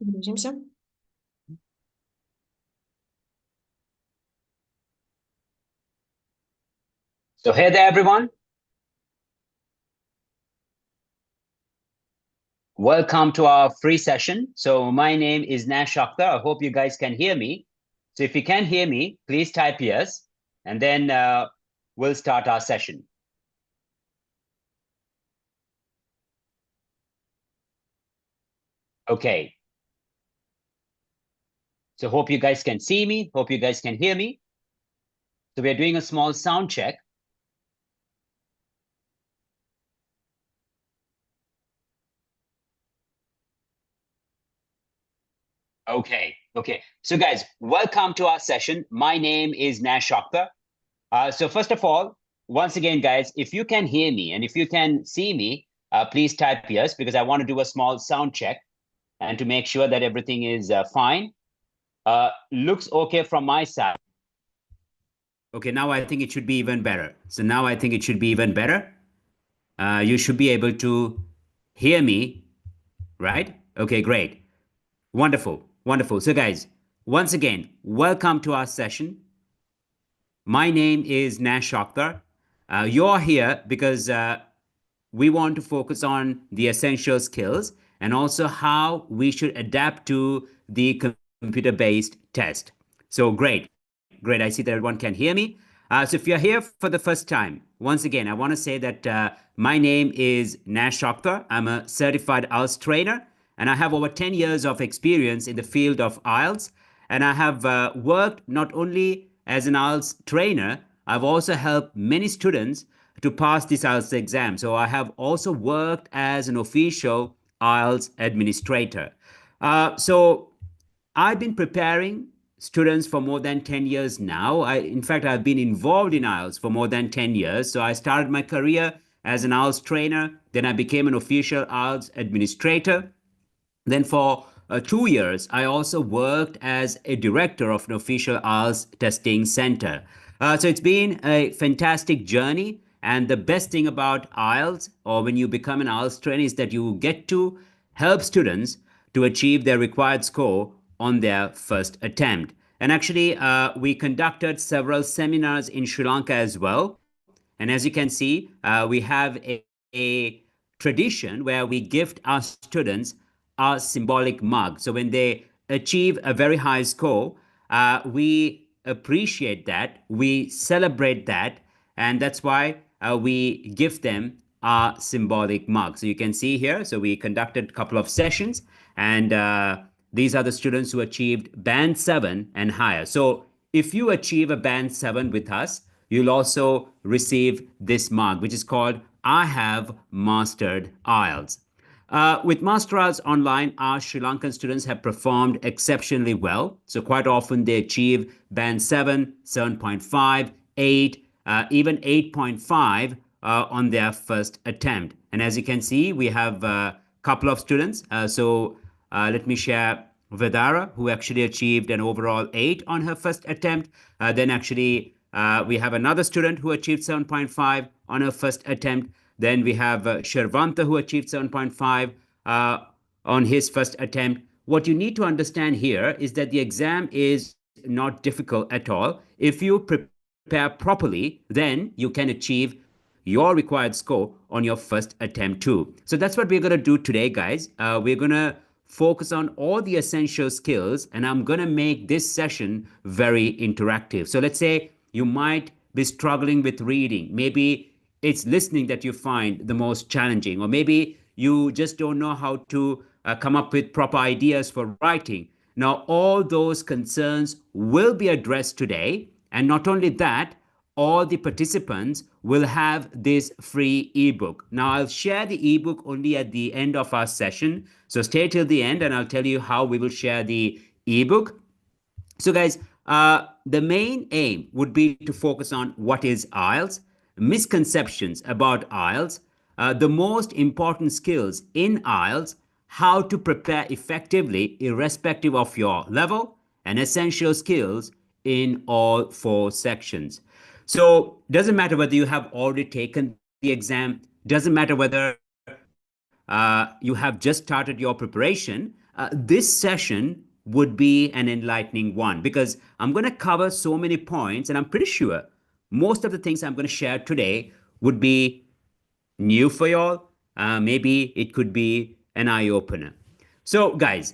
Движемся. So hey there, everyone. Welcome to our free session. So my name is Nash Akthar. I hope you guys can hear me. So if you can hear me, please type yes, and then we'll start our session. Okay. So hope you guys can see me. Hope you guys can hear me. So we're doing a small sound check. Okay. So guys, welcome to our session. My name is Nash Akthar. So first of all, once again, guys, if you can hear me and if you can see me, please type yes, because I want to do a small sound check and to make sure that everything is fine. Looks okay from my side. Okay, now I think it should be even better. So now I think it should be even better. You should be able to hear me, right? Okay, great. Wonderful. So guys, once again, welcome to our session. My name is Nash Akthar. You're here because we want to focus on the essential skills and also how we should adapt to the computer-based test. So great. I see that everyone can hear me. So if you're here for the first time, once again, I want to say that my name is Nash Akthar. I'm a certified IELTS trainer, and I have over 10 years of experience in the field of IELTS. And I have worked not only as an IELTS trainer, I've also helped many students to pass this IELTS exam. So I have also worked as an official IELTS administrator. So I've been preparing students for more than 10 years now. In fact, I've been involved in IELTS for more than 10 years. So I started my career as an IELTS trainer. Then I became an official IELTS administrator. Then for 2 years, I also worked as a director of an official IELTS testing center. So it's been a fantastic journey. And the best thing about IELTS, or when you become an IELTS trainer, is that you get to help students to achieve their required score on their first attempt. And actually, we conducted several seminars in Sri Lanka as well. And as you can see, we have a tradition where we gift our students a symbolic mug. So when they achieve a very high score, we appreciate that, we celebrate that, and that's why we give them a symbolic mug. So you can see here, so we conducted a couple of sessions, and these are the students who achieved band 7 and higher. So if you achieve a band 7 with us, you'll also receive this mark, which is called I Have Mastered IELTS. With Master IELTS Online, our Sri Lankan students have performed exceptionally well. So quite often they achieve band 7, 7.5, 8, even 8.5 on their first attempt. And as you can see, we have a couple of students. Let me share Vedara, who actually achieved an overall 8 on her first attempt. Then actually, we have another student who achieved 7.5 on her first attempt. Then we have Shervanta, who achieved 7.5 on his first attempt. What you need to understand here is that the exam is not difficult at all. If you prepare properly, then you can achieve your required score on your first attempt too. So that's what we're going to do today, guys. We're going to focus on all the essential skills, and I'm going to make this session very interactive. So let's say you might be struggling with reading. Maybe it's listening that you find the most challenging, or maybe you just don't know how to come up with proper ideas for writing. Now, all those concerns will be addressed today. And not only that, all the participants will have this free ebook. Now, I'll share the ebook only at the end of our session. So stay till the end and I'll tell you how we will share the ebook. So, guys, the main aim would be to focus on what is IELTS, misconceptions about IELTS, the most important skills in IELTS, how to prepare effectively irrespective of your level, and essential skills in all 4 sections. So, doesn't matter whether you have already taken the exam, doesn't matter whether you have just started your preparation. this session would be an enlightening one because I'm going to cover so many points, and I'm pretty sure most of the things I'm going to share today would be new for y'all. Maybe it could be an eye opener. So, guys,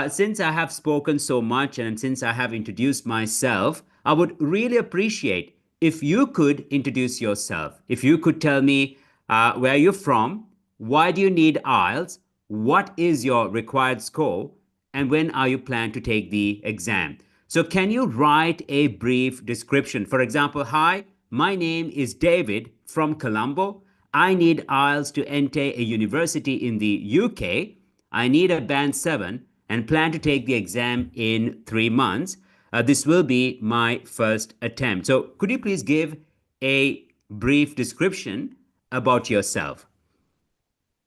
since I have spoken so much and since I have introduced myself, I would really appreciate if you could introduce yourself. If you could tell me where you're from, why do you need IELTS, what is your required score, and when are you planning to take the exam? So, can you write a brief description? For example, hi, my name is David from Colombo. I need IELTS to enter a university in the UK. I need a band 7 and plan to take the exam in 3 months. This will be my first attempt. So, could you please give a brief description about yourself?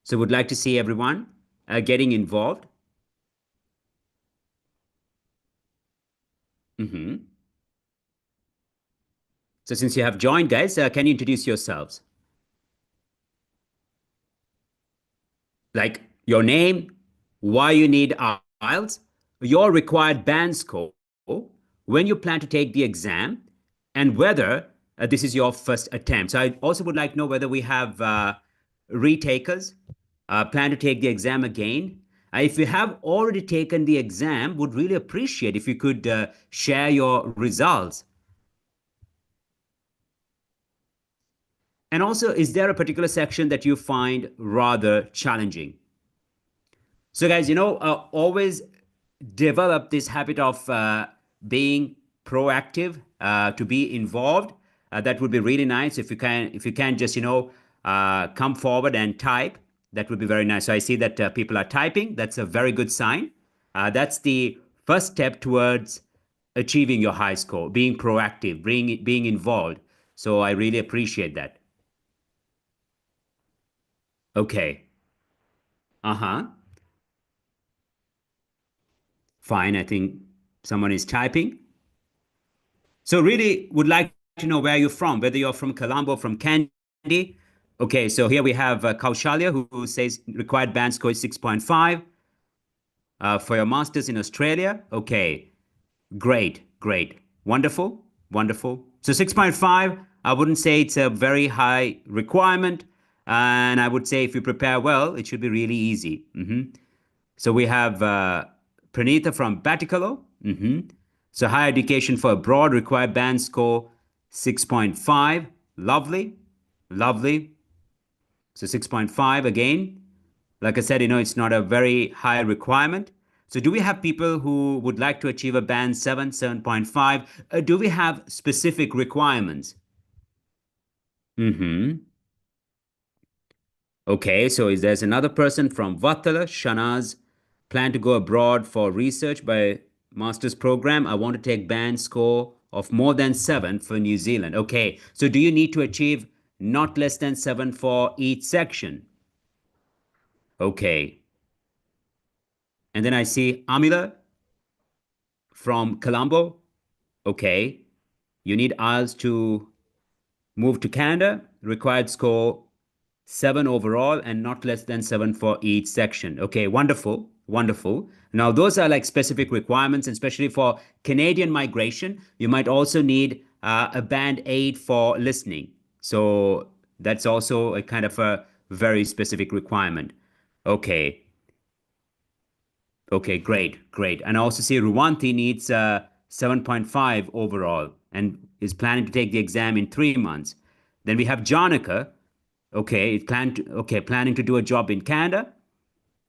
So, would like to see everyone getting involved. Mhm. So, since you have joined, guys, can you introduce yourselves? Like your name, why you need IELTS, your required band score, when you plan to take the exam, and whether this is your first attempt. So I also would like to know whether we have retakers, plan to take the exam again. If you have already taken the exam, would really appreciate if you could share your results. And also, is there a particular section that you find rather challenging? So, guys, always develop this habit of being proactive, to be involved. That would be really nice if you can. If you can just come forward and type, that would be very nice. So I see that people are typing. That's a very good sign. That's the first step towards achieving your high score. Being proactive, being involved. So I really appreciate that. Okay. Uh huh. Fine. I think someone is typing. So really would like to know where you're from, whether you're from Colombo, from Kandy. Okay, so here we have Kaushalya who says required band score is 6.5 for your masters in Australia. Okay, great, great, wonderful, wonderful. So 6.5, I wouldn't say it's a very high requirement, and I would say if you prepare well, it should be really easy. So we have Pranita from Batikalo. So higher education for abroad required band score 6.5. Lovely, lovely. So 6.5 again. Like I said, it's not a very high requirement. So do we have people who would like to achieve a band 7, 7.5? Do we have specific requirements? Mm-hmm. Okay, so is there's another person from Vatala, Shanaz, plan to go abroad for research by master's program. I want to take band score of more than 7 for New Zealand. Okay, so do you need to achieve not less than 7 for each section? Okay, and then I see Amila from Colombo. Okay, you need IELTS to move to Canada. Required score 7 overall and not less than 7 for each section. Okay, wonderful, wonderful. Now, those are like specific requirements, and especially for Canadian migration, you might also need a band 8 for listening. So that's also a kind of a very specific requirement. Okay, okay, great, great. And I also see Ruwanti needs 7.5 overall and is planning to take the exam in 3 months. Then we have Jonica. Okay, planning to do a job in Canada.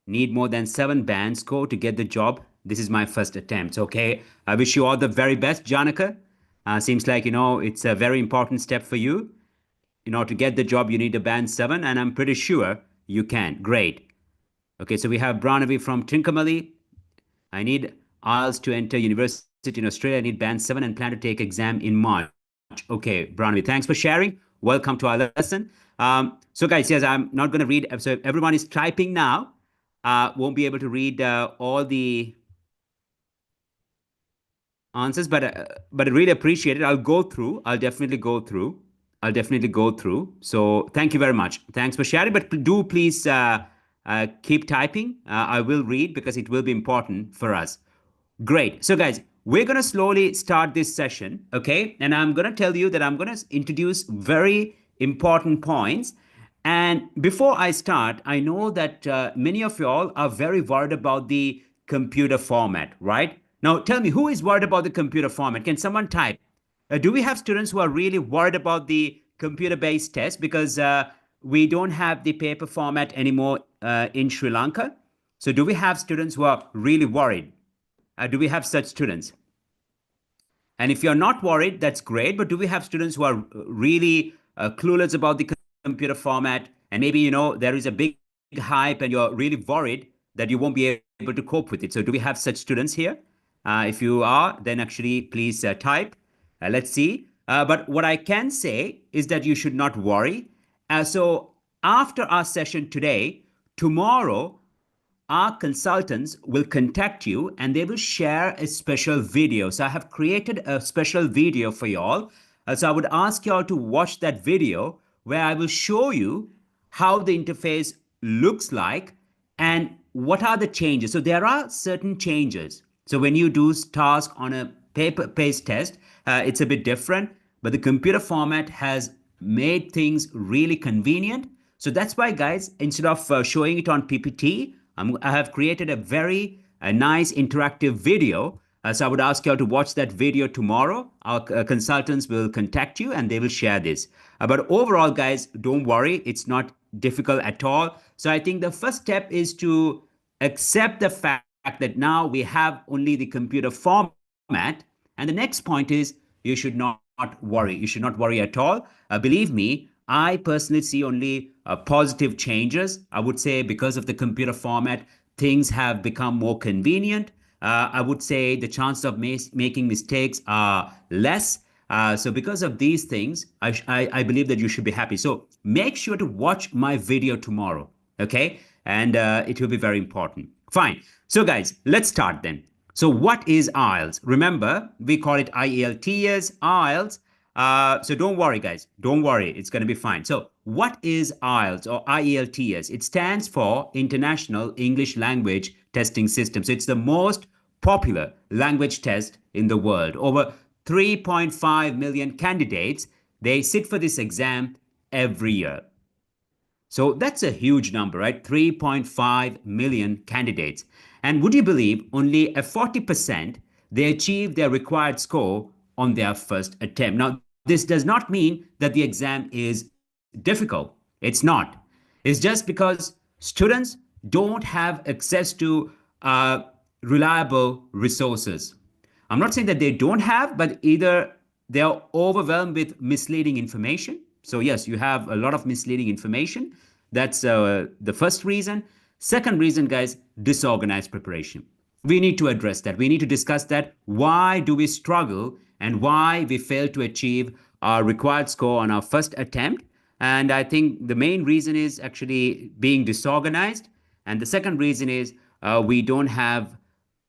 Need more than 7 band score to get the job. This is my first attempt. Okay, I wish you all the very best, Jonica. Seems like it's a very important step for you. To get the job, you need a band 7, and I'm pretty sure you can. Great. Okay, so we have Branavi from Trincomalee. I need IELTS to enter university in Australia. I need band 7 and plan to take exam in March. Okay, Branavi, thanks for sharing. Welcome to our lesson. So guys, yes, I'm not going to read. So everyone is typing now. Won't be able to read all the answers, but I really appreciate it. I'll go through. I'll definitely go through. I'll definitely go through. So thank you very much. Thanks for sharing. But do please keep typing. I will read because it will be important for us. Great. So, guys, we're going to slowly start this session, okay? And I'm going to tell you that I'm going to introduce very important points. And before I start, I know that many of you all are very worried about the computer format, right? Now, tell me, who is worried about the computer format? Can someone type? Do we have students who are really worried about the computer-based test because we don't have the paper format anymore in Sri Lanka? So, do we have students who are really worried? Do we have such students? And if you're not worried, that's great. But do we have students who are really clueless about the computer format? And maybe, there is a big hype and you're really worried that you won't be able to cope with it. So do we have such students here? If you are, then actually please type. Let's see. But what I can say is that you should not worry. So after our session today, tomorrow, our consultants will contact you and they will share a special video. So I have created a special video for you all. So I would ask you all to watch that video where I will show you how the interface looks like and what are the changes. So there are certain changes. So when you do task on a paper-based test, it's a bit different, but the computer format has made things really convenient. So that's why, guys, instead of showing it on PPT, I have created a nice interactive video. So I would ask you all to watch that video tomorrow. Our consultants will contact you and they will share this. But overall, guys, don't worry. It's not difficult at all. So I think the first step is to accept the fact that now we have only the computer format. And the next point is you should not worry. You should not worry at all. Believe me, I personally see only positive changes. I would say because of the computer format, things have become more convenient. I would say the chance of making mistakes are less. So because of these things, I believe that you should be happy. So make sure to watch my video tomorrow, okay? And it will be very important. Fine. So guys, let's start then. So what is IELTS? Remember, we call it IELTS, IELTS. So don't worry, guys. Don't worry. It's going to be fine. So what is IELTS or IELTS? It stands for International English Language Testing System. So it's the most popular language test in the world. Over 3.5 million candidates, they sit for this exam every year. So that's a huge number, right? 3.5 million candidates. And would you believe only a 40% they achieve their required score on their first attempt? Now, this does not mean that the exam is difficult. It's not. It's just because students don't have access to reliable resources. I'm not saying that they don't have, but either they're overwhelmed with misleading information. So yes, you have a lot of misleading information. That's the first reason. Second reason, guys, disorganized preparation. We need to address that. We need to discuss that. Why do we struggle and why we fail to achieve our required score on our first attempt? And I think the main reason is actually being disorganized. And the second reason is we don't have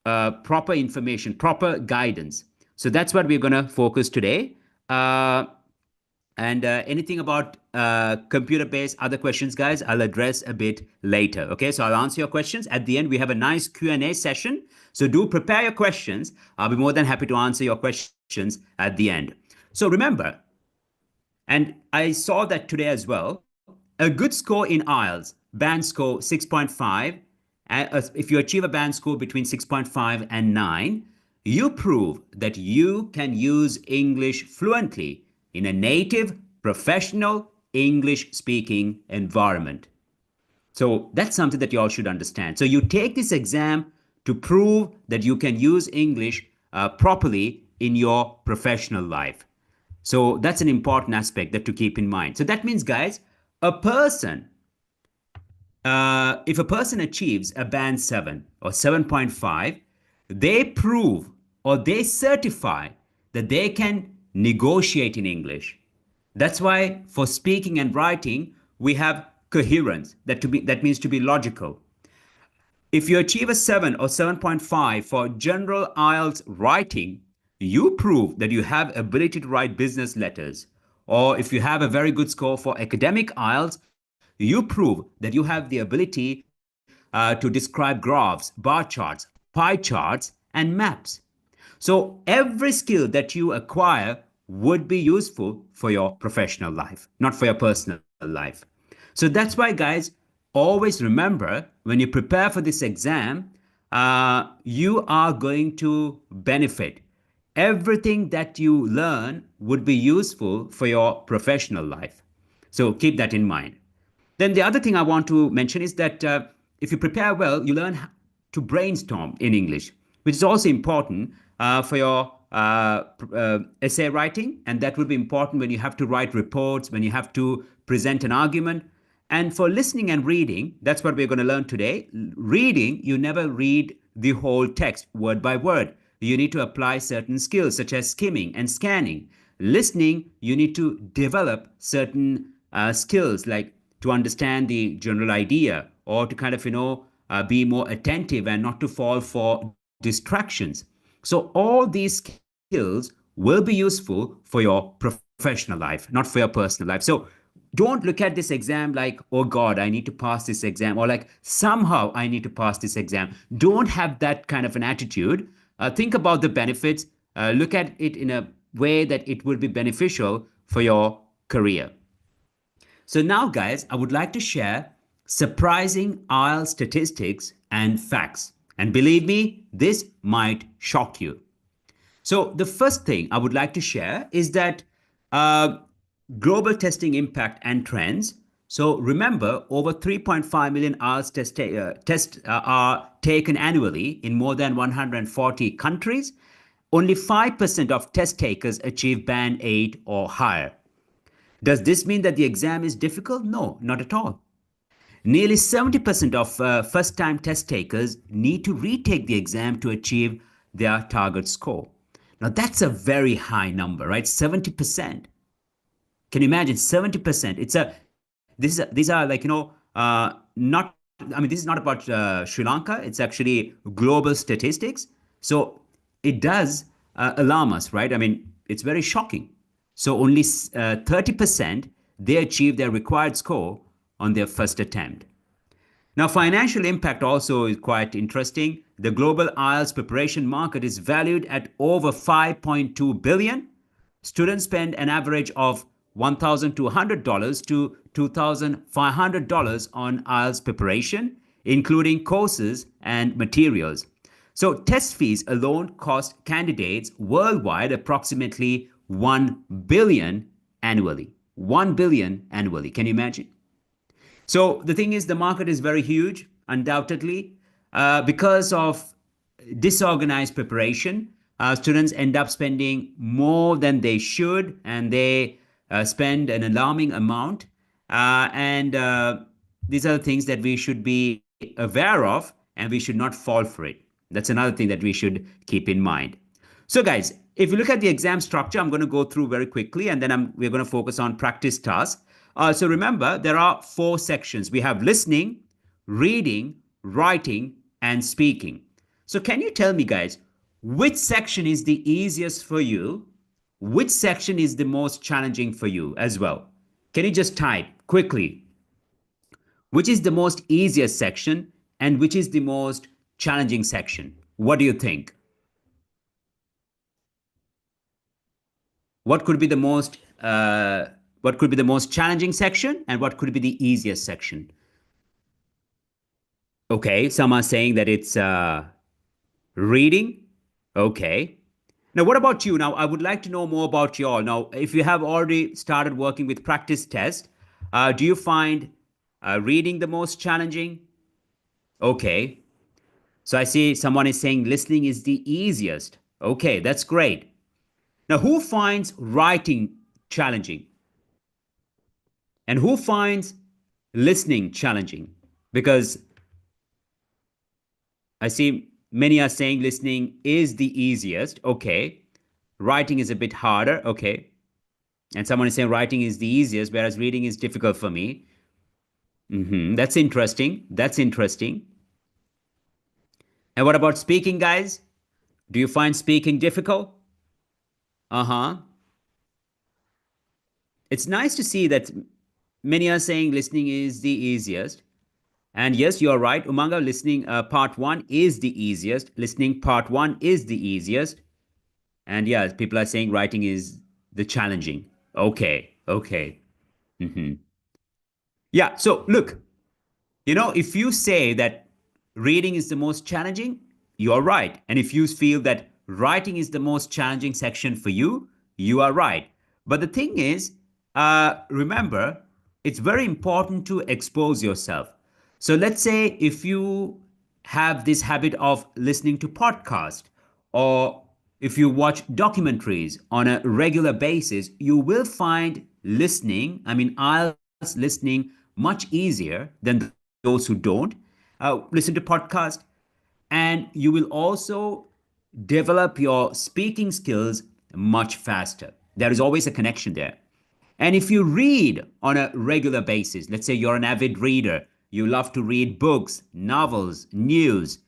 proper information, proper guidance. So that's what we're going to focus today. And anything about computer-based other questions, guys, I'll address a bit later. Okay, so I'll answer your questions. At the end, we have a nice Q&A session. So do prepare your questions. I'll be more than happy to answer your questions at the end. So remember, and I saw that today as well, a good score in IELTS, band score 6.5, if you achieve a band score between 6.5 and 9, you prove that you can use English fluently in a native, professional, English-speaking environment. So that's something that you all should understand. So you take this exam to prove that you can use English properly in your professional life. So that's an important aspect that to keep in mind. So that means, guys, if a person achieves a band 7 or 7.5, they prove or they certify that they can negotiate in English. That's why for speaking and writing, we have coherence. That means to be logical. If you achieve a 7 or 7.5 for general IELTS writing, you prove that you have ability to write business letters. Or if you have a very good score for academic IELTS, you prove that you have the ability to describe graphs, bar charts, pie charts, and maps. So every skill that you acquire would be useful for your professional life, not for your personal life. So that's why, guys, always remember when you prepare for this exam, you are going to benefit. Everything that you learn would be useful for your professional life. So keep that in mind. Then the other thing I want to mention is that if you prepare well, you learn to brainstorm in English, which is also important for your essay writing. And that will be important when you have to write reports, when you have to present an argument. And for listening and reading, that's what we're going to learn today. Reading, you never read the whole text word by word. You need to apply certain skills such as skimming and scanning. Listening, you need to develop certain skills like to understand the general idea or to kind of, be more attentive and not to fall for distractions. So all these skills will be useful for your professional life, not for your personal life. So don't look at this exam like, oh God, I need to pass this exam, or like somehow I need to pass this exam. Don't have that kind of an attitude. Think about the benefits. Look at it in a way that it will be beneficial for your career. So now, guys, I would like to share surprising IELTS statistics and facts. And believe me, this might shock you. So, the first thing I would like to share is that uh, global testing impact and trends. So, remember, over 3.5 million IELTS tests are taken annually in more than 140 countries. Only 5% of test takers achieve band 8 or higher. Does this mean that the exam is difficult? No, not at all. Nearly 70% of first time test takers need to retake the exam to achieve their target score. Now, that's a very high number, right? 70%. Can you imagine 70%? These are like, not, I mean, this is not about Sri Lanka. It's actually global statistics. So it does alarm us, right? I mean, it's very shocking. So only 30% they achieve their required score on their first attempt. Now, financial impact also is quite interesting. The global IELTS preparation market is valued at over 5.2 billion. Students spend an average of $1,200 to $2,500 on IELTS preparation, including courses and materials. So, test fees alone cost candidates worldwide approximately 1 billion annually. 1 billion annually. Can you imagine? So the thing is, the market is very huge, undoubtedly, because of disorganized preparation. Students end up spending more than they should, and they spend an alarming amount. And these are the things that we should be aware of, and we should not fall for it. That's another thing that we should keep in mind. So, guys, if you look at the exam structure, I'm going to go through very quickly, and then we're going to focus on practice tasks. So remember, there are four sections. We have listening, reading, writing, and speaking. So can you tell me, guys, which section is the easiest for you? Which section is the most challenging for you as well? Can you just type quickly? Which is the most easiest section and which is the most challenging section? What do you think? What could be the most challenging section and what could be the easiest section? Okay, some are saying that it's reading. Okay. Now, what about you? Now, I would like to know more about you all. Now, if you have already started working with practice test, do you find reading the most challenging? Okay. So I see someone is saying listening is the easiest. Okay, that's great. Now, who finds writing challenging? And who finds listening challenging? Because I see many are saying listening is the easiest. Okay. Writing is a bit harder. Okay. And someone is saying writing is the easiest, whereas reading is difficult for me. That's interesting. That's interesting. And what about speaking, guys? Do you find speaking difficult? Uh huh. It's nice to see that many are saying listening is the easiest. And yes, you're right, Umanga. Listening part one is the easiest. Listening part one is the easiest. And yeah, people are saying writing is the challenging. Okay, okay. Yeah, so look, if you say that reading is the most challenging, you're right. And if you feel that writing is the most challenging section for you, you are right. But the thing is, remember, it's very important to expose yourself. So let's say if you have this habit of listening to podcasts, or if you watch documentaries on a regular basis, you will find listening, IELTS listening, much easier than those who don't listen to podcasts. And you will also develop your speaking skills much faster. There is always a connection there. And if you read on a regular basis, let's say you're an avid reader, you love to read books, novels, news.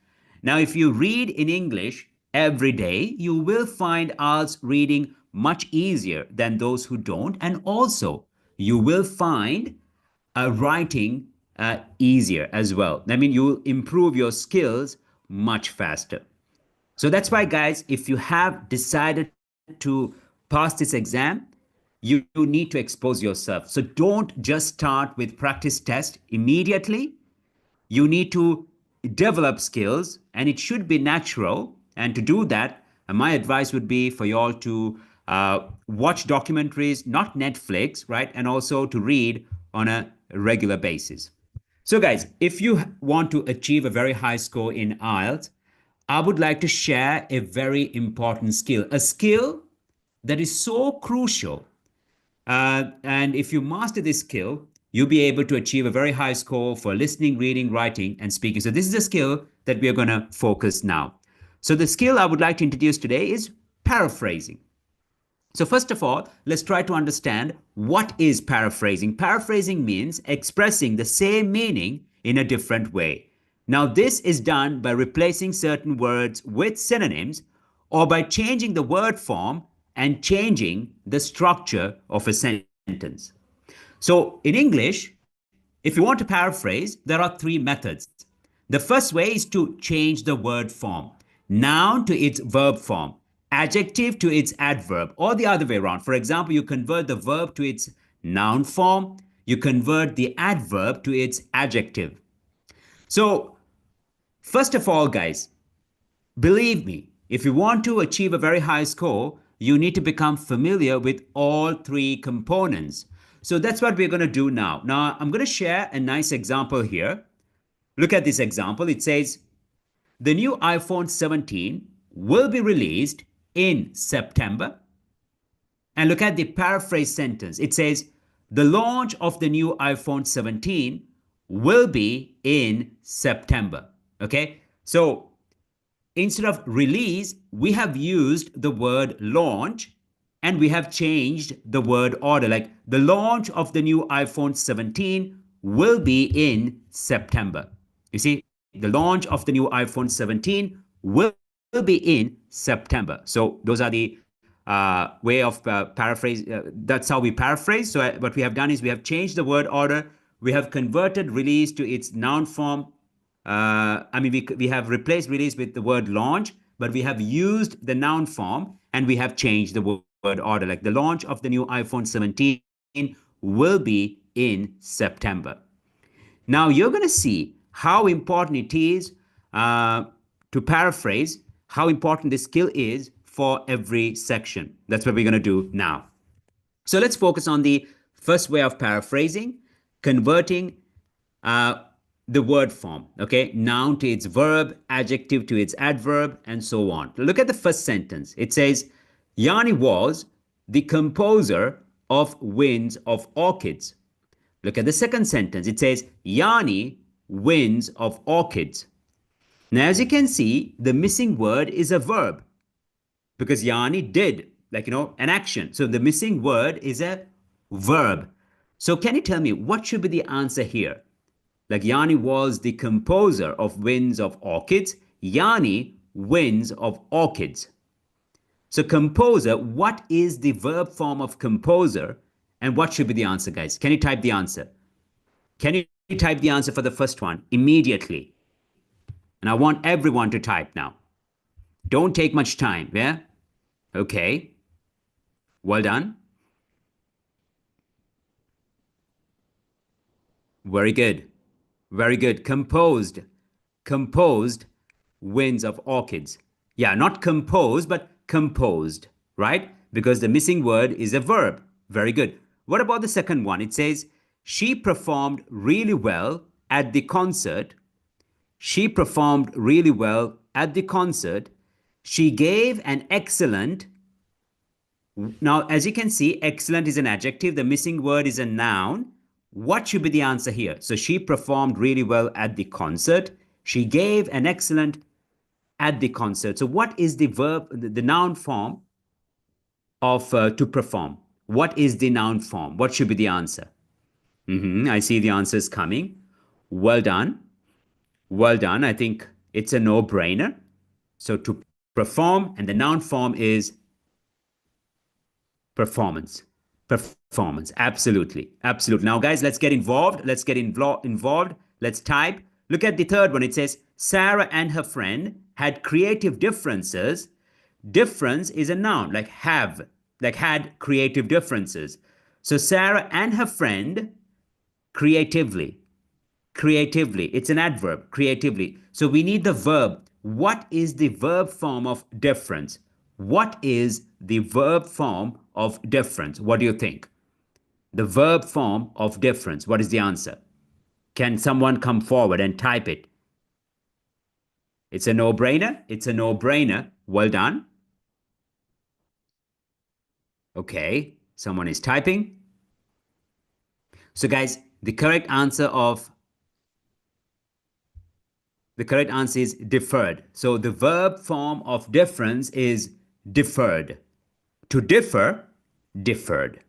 Now, if you read in English every day, you will find IELTS reading much easier than those who don't. And also, you will find writing easier as well. You will improve your skills much faster. So that's why, guys, if you have decided to pass this exam, you need to expose yourself. So don't just start with practice test immediately. You need to develop skills, and it should be natural. And to do that, my advice would be for you all to watch documentaries, not Netflix, right? And also to read on a regular basis. So, guys, if you want to achieve a very high score in IELTS, I would like to share a very important skill, a skill that is so crucial. And if you master this skill, you'll be able to achieve a very high score for listening, reading, writing, and speaking. So, this is a skill that we are going to focus now. So, the skill I would like to introduce today is paraphrasing. So, first of all, let's try to understand what is paraphrasing. Paraphrasing means expressing the same meaning in a different way. Now, this is done by replacing certain words with synonyms or by changing the word form and changing the structure of a sentence. So, in English, if you want to paraphrase, there are three methods. The first way is to change the word form, noun to its verb form, adjective to its adverb, or the other way around. For example, you convert the verb to its noun form, you convert the adverb to its adjective. So, first of all, guys, believe me, if you want to achieve a very high score, you need to become familiar with all three components. So that's what we're going to do now. Now, I'm going to share a nice example here. Look at this example. It says, the new iPhone 17 will be released in September. And look at the paraphrase sentence. It says, the launch of the new iPhone 17 will be in September. Okay? So instead of release, we have used the word launch and we have changed the word order. Like the launch of the new iPhone 17 will be in September. You see, the launch of the new iPhone 17 will be in September. So those are the way of paraphrase. That's how we paraphrase. So what we have done is we have changed the word order. We have converted release to its noun form. We have replaced release with the word launch, but we have used the noun form and we have changed the word order. Like the launch of the new iPhone 17 will be in September. Now you're going to see how important it is to paraphrase, how important this skill is for every section. That's what we're going to do now. So let's focus on the first way of paraphrasing, converting the word form, okay? Noun to its verb, adjective to its adverb, and so on. Look at the first sentence. It says, Yanni was the composer of Winds of Orchids. Look at the second sentence. It says, Yanni Winds of Orchids. Now, as you can see, the missing word is a verb because Yanni did, an action. So the missing word is a verb. So can you tell me what should be the answer here? Like Yanni was the composer of Winds of Orchids. Yanni Winds of Orchids. So composer, what is the verb form of composer? And what should be the answer, guys? Can you type the answer? Can you type the answer for the first one immediately. And I want everyone to type now. Don't take much time, yeah? Okay. Well done. Very good. Very good. Composed. Composed winds of orchids. Yeah, not composed, but composed, right? Because the missing word is a verb. Very good. What about the second one? It says, she performed really well at the concert. She performed really well at the concert. She gave an excellent. Now, as you can see, excellent is an adjective. The missing word is a noun. What should be the answer here? So she performed really well at the concert. She gave an excellent at the concert. So what is the verb, the noun form of to perform? What is the noun form? What should be the answer? I see the answers coming. Well done. Well done. I think it's a no-brainer. So to perform, and the noun form is performance. Performance. Absolutely. Absolutely. Now, guys, let's get involved. Let's get involved. Let's type. Look at the third one. It says, Sarah and her friend had creative differences. Difference is a noun, like have, like had creative differences. So Sarah and her friend creatively. Creatively. It's an adverb, creatively. So we need the verb. What is the verb form of difference? What is the verb form of difference? What do you think? The verb form of difference. What is the answer? Can someone come forward and type it? It's a no-brainer. It's a no-brainer. Well done. Okay, someone is typing. So guys, the correct answer is deferred. So the verb form of difference is deferred. To differ, deferred.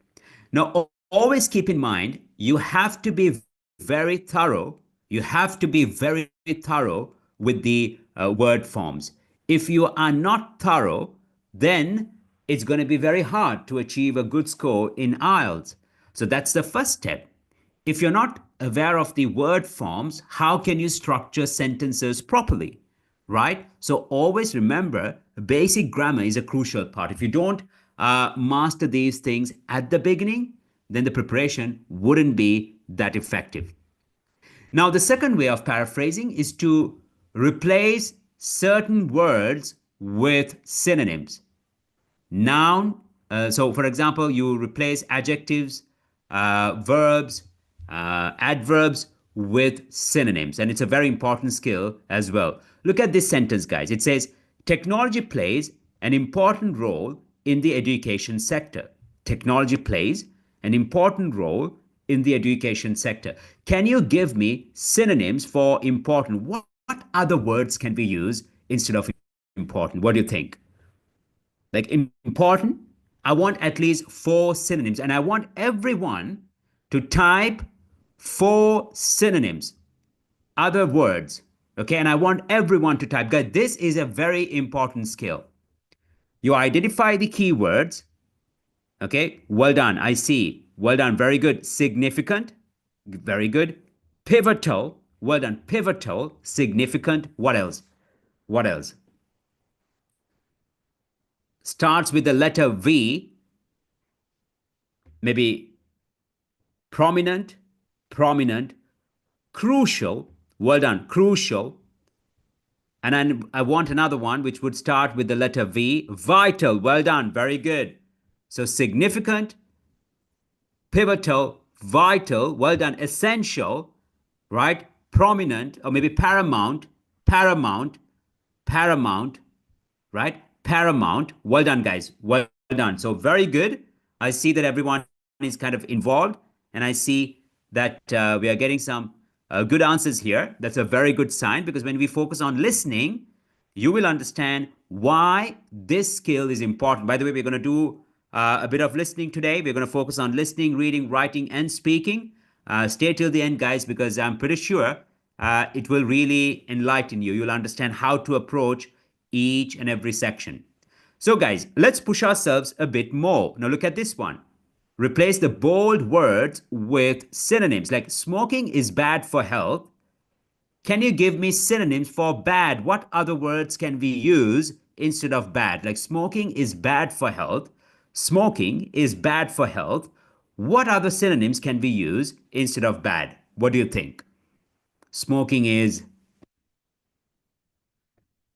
Now, always keep in mind, you have to be very thorough. You have to be very thorough with the word forms. If you are not thorough, then it's going to be very hard to achieve a good score in IELTS. So that's the first step. If you're not aware of the word forms, how can you structure sentences properly? Right? So always remember, basic grammar is a crucial part. If you don't master these things at the beginning, then the preparation wouldn't be that effective. Now, the second way of paraphrasing is to replace certain words with synonyms. Noun, so for example, you replace adjectives, verbs, adverbs with synonyms. And it's a very important skill as well. Look at this sentence, guys. It says, technology plays an important role in the education sector. Technology plays an important role in the education sector. Can you give me synonyms for important? What other words can we use instead of important? What do you think? Like important, I want at least 4 synonyms, and I want everyone to type 4 synonyms, other words. Okay, and I want everyone to type. Guys, this is a very important skill. You identify the keywords. Okay, well done. I see. Well done. Very good. Significant. Very good. Pivotal. Well done. Pivotal. Significant. What else? What else? Starts with the letter V. Maybe prominent. Prominent. Crucial. Well done. Crucial. And then I want another one which would start with the letter V. Vital. Well done. Very good. So significant, pivotal, vital. Well done. Essential, right? Prominent, or maybe paramount, paramount, paramount, right? Paramount. Well done, guys. Well done. So very good. I see that everyone is kind of involved, and I see that we are getting some good answers here. That's a very good sign, because when we focus on listening, you will understand why this skill is important. By the way, we're going to do a bit of listening today. We're going to focus on listening, reading, writing, and speaking. Stay till the end, guys, because I'm pretty sure it will really enlighten you. You'll understand how to approach each and every section. So, guys, let's push ourselves a bit more. Now, look at this one. Replace the bold words with synonyms like smoking is bad for health. Can you give me synonyms for bad? What other words can we use instead of bad? Like smoking is bad for health. Smoking is bad for health. What other synonyms can we use instead of bad? What do you think? Smoking is,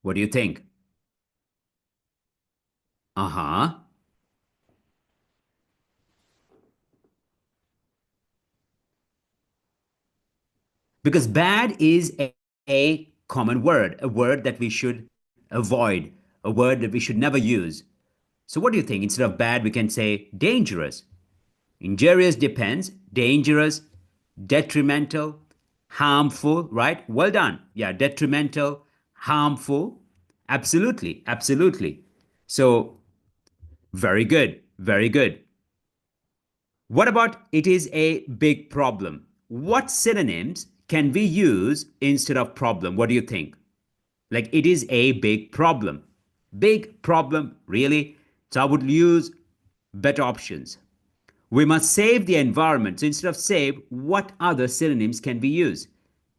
what do you think? Uh huh. Because bad is a common word, a word that we should avoid, a word that we should never use. So, what do you think? Instead of bad, we can say dangerous. Injurious depends, dangerous, detrimental, harmful, right? Well done. Yeah, detrimental, harmful. Absolutely, absolutely. So, very good, very good. What about it is a big problem? What synonyms can we use instead of problem? What do you think? Like it is a big problem. Big problem, really? So I would use better options. We must save the environment. So instead of save, what other synonyms can we use?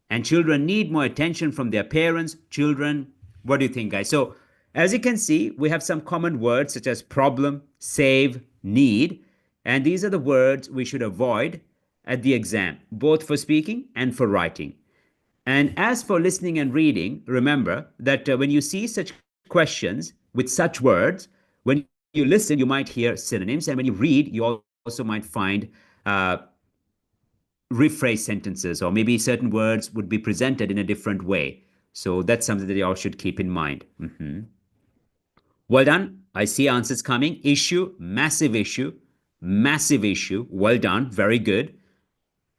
And children need more attention from their parents. Children, what do you think, guys? So, as you can see, we have some common words such as problem, save, need. And these are the words we should avoid at the exam, both for speaking and for writing. And as for listening and reading, remember that when you see such questions with such words, when you listen, you might hear synonyms, and when you read, you also might find rephrase sentences, or maybe certain words would be presented in a different way. So that's something that you all should keep in mind. Well done. I see answers coming. Issue, massive issue, massive issue. Well done. Very good.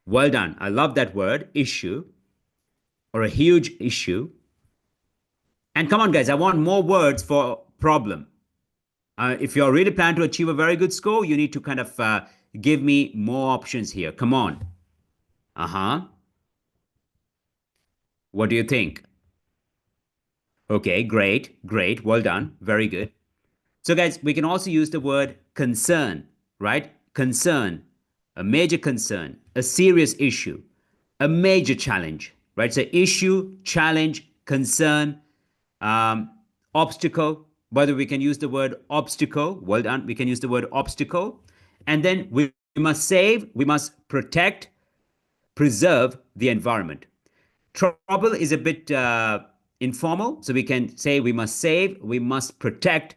Well done. I love that word, issue, or a huge issue. And come on, guys, I want more words for problem. If you're really planning to achieve a very good score, you need to kind of give me more options here. Come on. Uh huh. What do you think? Okay, great, great. Well done. Very good. So, guys, we can also use the word concern, right? Concern, a major concern, a serious issue, a major challenge, right? So, issue, challenge, concern, obstacle. By the way, we can use the word obstacle. Well done. We can use the word obstacle. And then we must save, we must protect, preserve the environment. Trouble is a bit informal, so we can say we must save, we must protect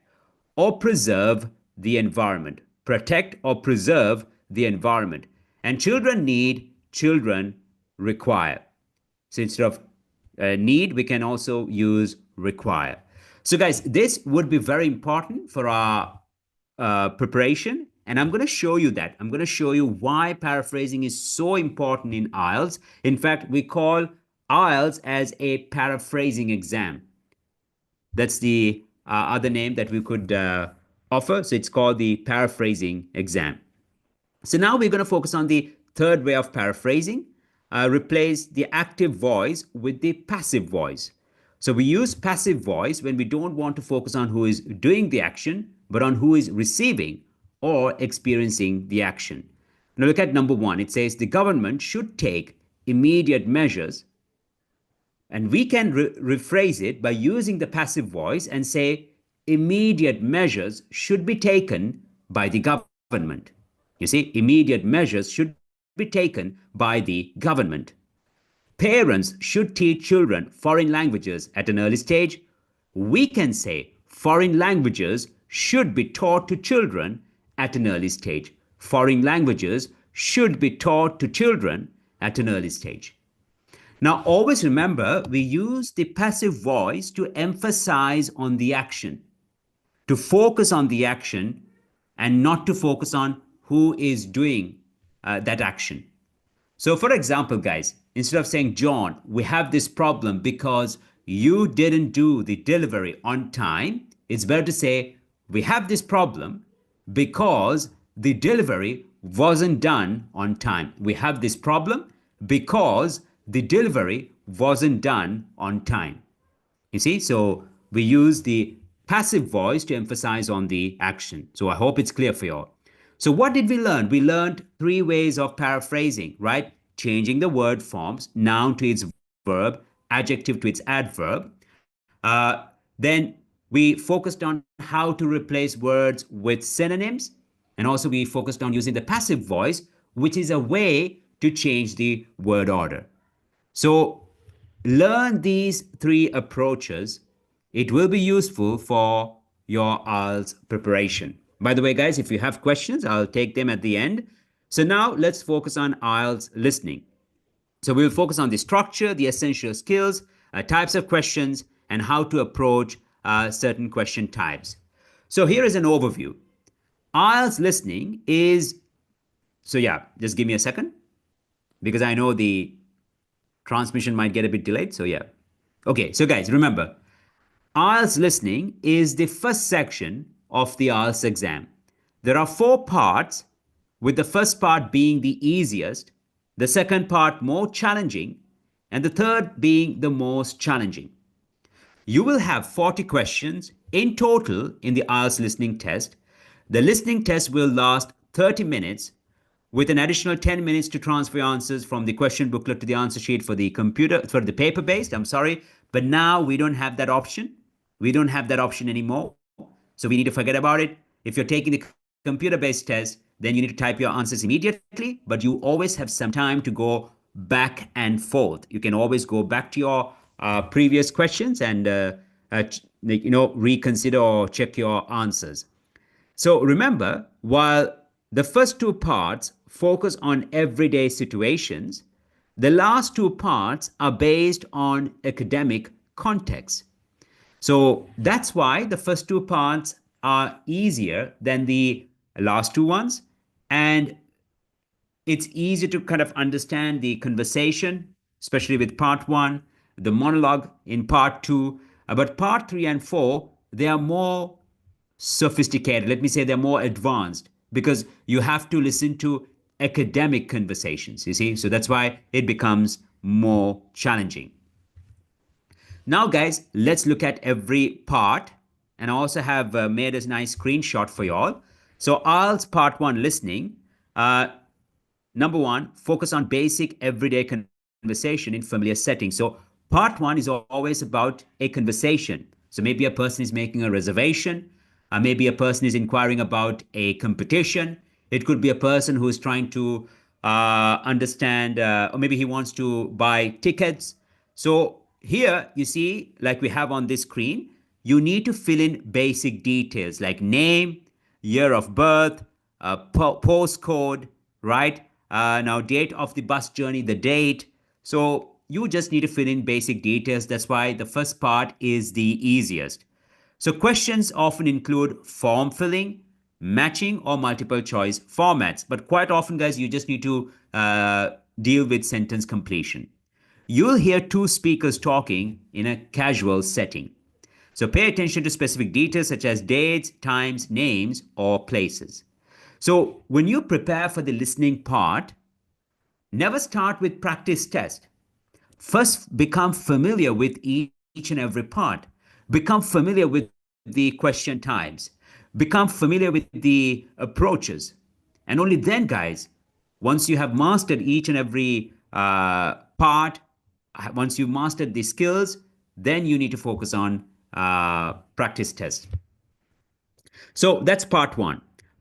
or preserve the environment. Protect or preserve the environment. And children need, children require. So instead of need, we can also use require. So, guys, this would be very important for our preparation. And I'm going to show you that. I'm going to show you why paraphrasing is so important in IELTS. In fact, we call IELTS as a paraphrasing exam. That's the other name that we could offer. So it's called the paraphrasing exam. So now we're going to focus on the third way of paraphrasing. Replace the active voice with the passive voice. So we use passive voice when we don't want to focus on who is doing the action, but on who is receiving or experiencing the action. Now look at number one. It says the government should take immediate measures. And we can rephrase it by using the passive voice and say immediate measures should be taken by the government. You see, immediate measures should be taken by the government. Parents should teach children foreign languages at an early stage. We can say foreign languages should be taught to children at an early stage. Foreign languages should be taught to children at an early stage. Now, always remember, we use the passive voice to emphasize on the action, to focus on the action, and not to focus on who is doing that action. So, for example, guys, instead of saying, John, we have this problem because you didn't do the delivery on time, it's better to say, we have this problem because the delivery wasn't done on time. We have this problem because the delivery wasn't done on time. You see, so we use the passive voice to emphasize on the action. So I hope it's clear for you all. So, what did we learn? We learned three ways of paraphrasing, right? Changing the word forms, noun to its verb, adjective to its adverb. Uh, then we focused on how to replace words with synonyms. And also, we focused on using the passive voice, which is a way to change the word order. So, learn these three approaches. It will be useful for your IELTS preparation. By the way, guys, if you have questions, I'll take them at the end. So, now let's focus on IELTS listening. So, we'll focus on the structure, the essential skills, types of questions, and how to approach certain question types. So, here is an overview. IELTS listening is, so yeah, just give me a second because I know the transmission might get a bit delayed. So, yeah. Okay, so guys, remember, IELTS listening is the first section of the IELTS exam. There are four parts, with the first part being the easiest, the second part more challenging, and the third being the most challenging. You will have 40 questions in total in the IELTS listening test. The listening test will last 30 minutes with an additional 10 minutes to transfer answers from the question booklet to the answer sheet for the computer, for the paper based. I'm sorry, but now we don't have that option. We don't have that option anymore. So we need to forget about it. If you're taking the computer based test, then you need to type your answers immediately, but you always have some time to go back and forth. You can always go back to your previous questions and reconsider or check your answers. So remember, while the first two parts focus on everyday situations, the last two parts are based on academic context. So that's why the first two parts are easier than the last two ones. And it's easier to kind of understand the conversation, especially with part one, the monologue in part two. But part three and four, they are more sophisticated. Let me say they're more advanced because you have to listen to academic conversations, you see? So that's why it becomes more challenging. Now, guys, let's look at every part. And I also have made a nice screenshot for you all. So, IELTS part one listening. Number one, focus on basic everyday conversation in familiar settings. So, part one is always about a conversation. So, maybe a person is making a reservation, maybe a person is inquiring about a competition. It could be a person who is trying to understand, or maybe he wants to buy tickets. So, here you see, like we have on this screen, you need to fill in basic details like name, year of birth, postcode, right? Now, date of the bus journey, the date. So you just need to fill in basic details. That's why the first part is the easiest. So questions often include form filling, matching, or multiple choice formats. But quite often, guys, you just need to deal with sentence completion. You'll hear two speakers talking in a casual setting. So pay attention to specific details such as dates, times, names, or places. So when you prepare for the listening part, never start with practice test. First, become familiar with each and every part. Become familiar with the question types. Become familiar with the approaches. And only then, guys, once you have mastered each and every part, once you've mastered the skills, then you need to focus on practice tests. So that's part one.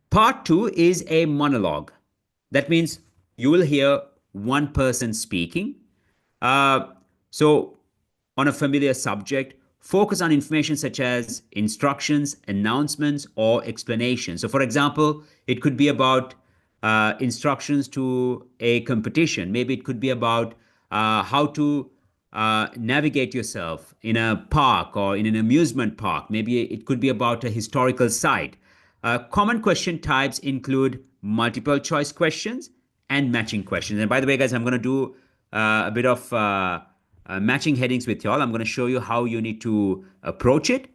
Part two is a monologue. That means you will hear one person speaking. Uh, so, on a familiar subject, focus on information such as instructions, announcements, or explanations. So, for example, it could be about instructions to a competition. Maybe it could be about how to navigate yourself in a park or in an amusement park. Maybe it could be about a historical site. Common question types include multiple choice questions and matching questions. And by the way, guys, I'm going to do a bit of matching headings with y'all. I'm going to show you how you need to approach it.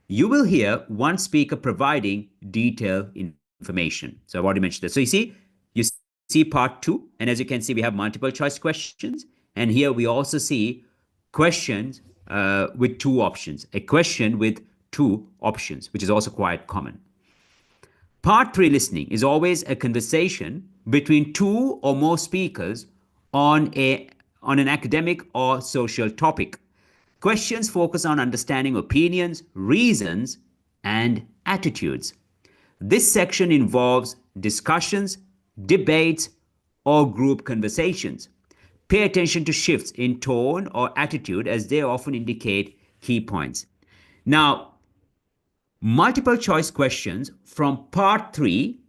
You will hear one speaker providing detailed information. So I've already mentioned that. So you see part two, and as you can see, we have multiple choice questions. And here we also see questions with two options, a question with two options, which is also quite common. Part three listening is always a conversation between two or more speakers on on an academic or social topic. Questions focus on understanding opinions, reasons, and attitudes. This section involves discussions, debates, or group conversations. Pay attention to shifts in tone or attitude as they often indicate key points. Now, multiple choice questions from part three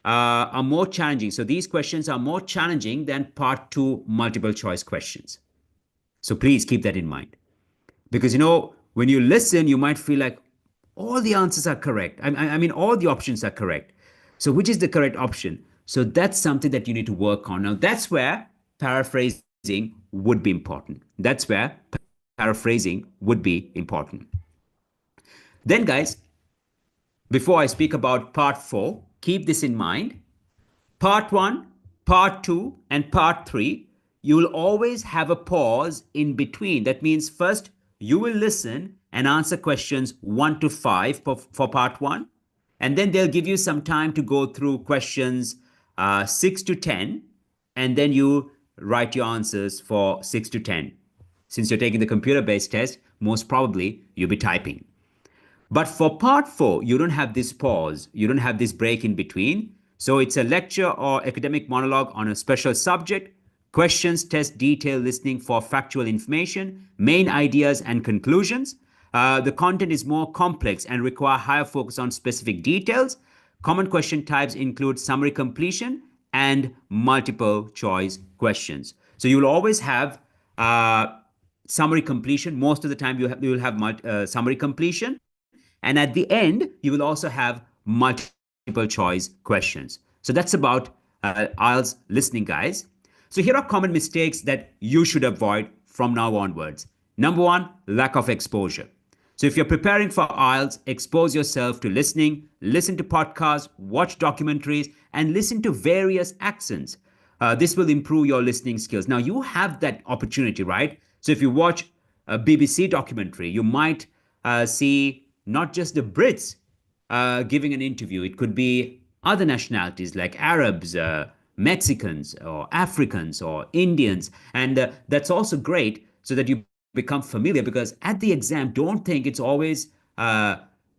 are more challenging. So these questions are more challenging than part two multiple choice questions. So please keep that in mind. Because, when you listen, you might feel like all the answers are correct. I mean, all the options are correct. So which is the correct option? So that's something that you need to work on. Now, that's where paraphrasing would be important. That's where paraphrasing would be important. Then, guys, before I speak about part four, keep this in mind. Part one, part two, and part three, you will always have a pause in between. That means first you will listen and answer questions one to five for part one. And then they'll give you some time to go through questions six to 10. And then you write your answers for six to 10. Since you're taking the computer based test, most probably you'll be typing. But for part four, you don't have this pause, you don't have this break in between. So it's a lecture or academic monologue on a special subject. Questions test detailed listening for factual information, main ideas, and conclusions. The content is more complex and require higher focus on specific details. Common question types include summary completion and multiple choice questions. So you'll always have summary completion. Most of the time, you will have summary completion. And at the end, you will also have multiple choice questions. So that's about IELTS listening, guys. So here are common mistakes that you should avoid from now onwards. Number one, lack of exposure. So if you're preparing for IELTS, expose yourself to listening, listen to podcasts, watch documentaries, and listen to various accents. This will improve your listening skills. Now, you have that opportunity, right? So if you watch a BBC documentary, you might see not just the Brits giving an interview, it could be other nationalities like Arabs, Mexicans, or Africans, or Indians. And that's also great so that you become familiar because at the exam, don't think it's always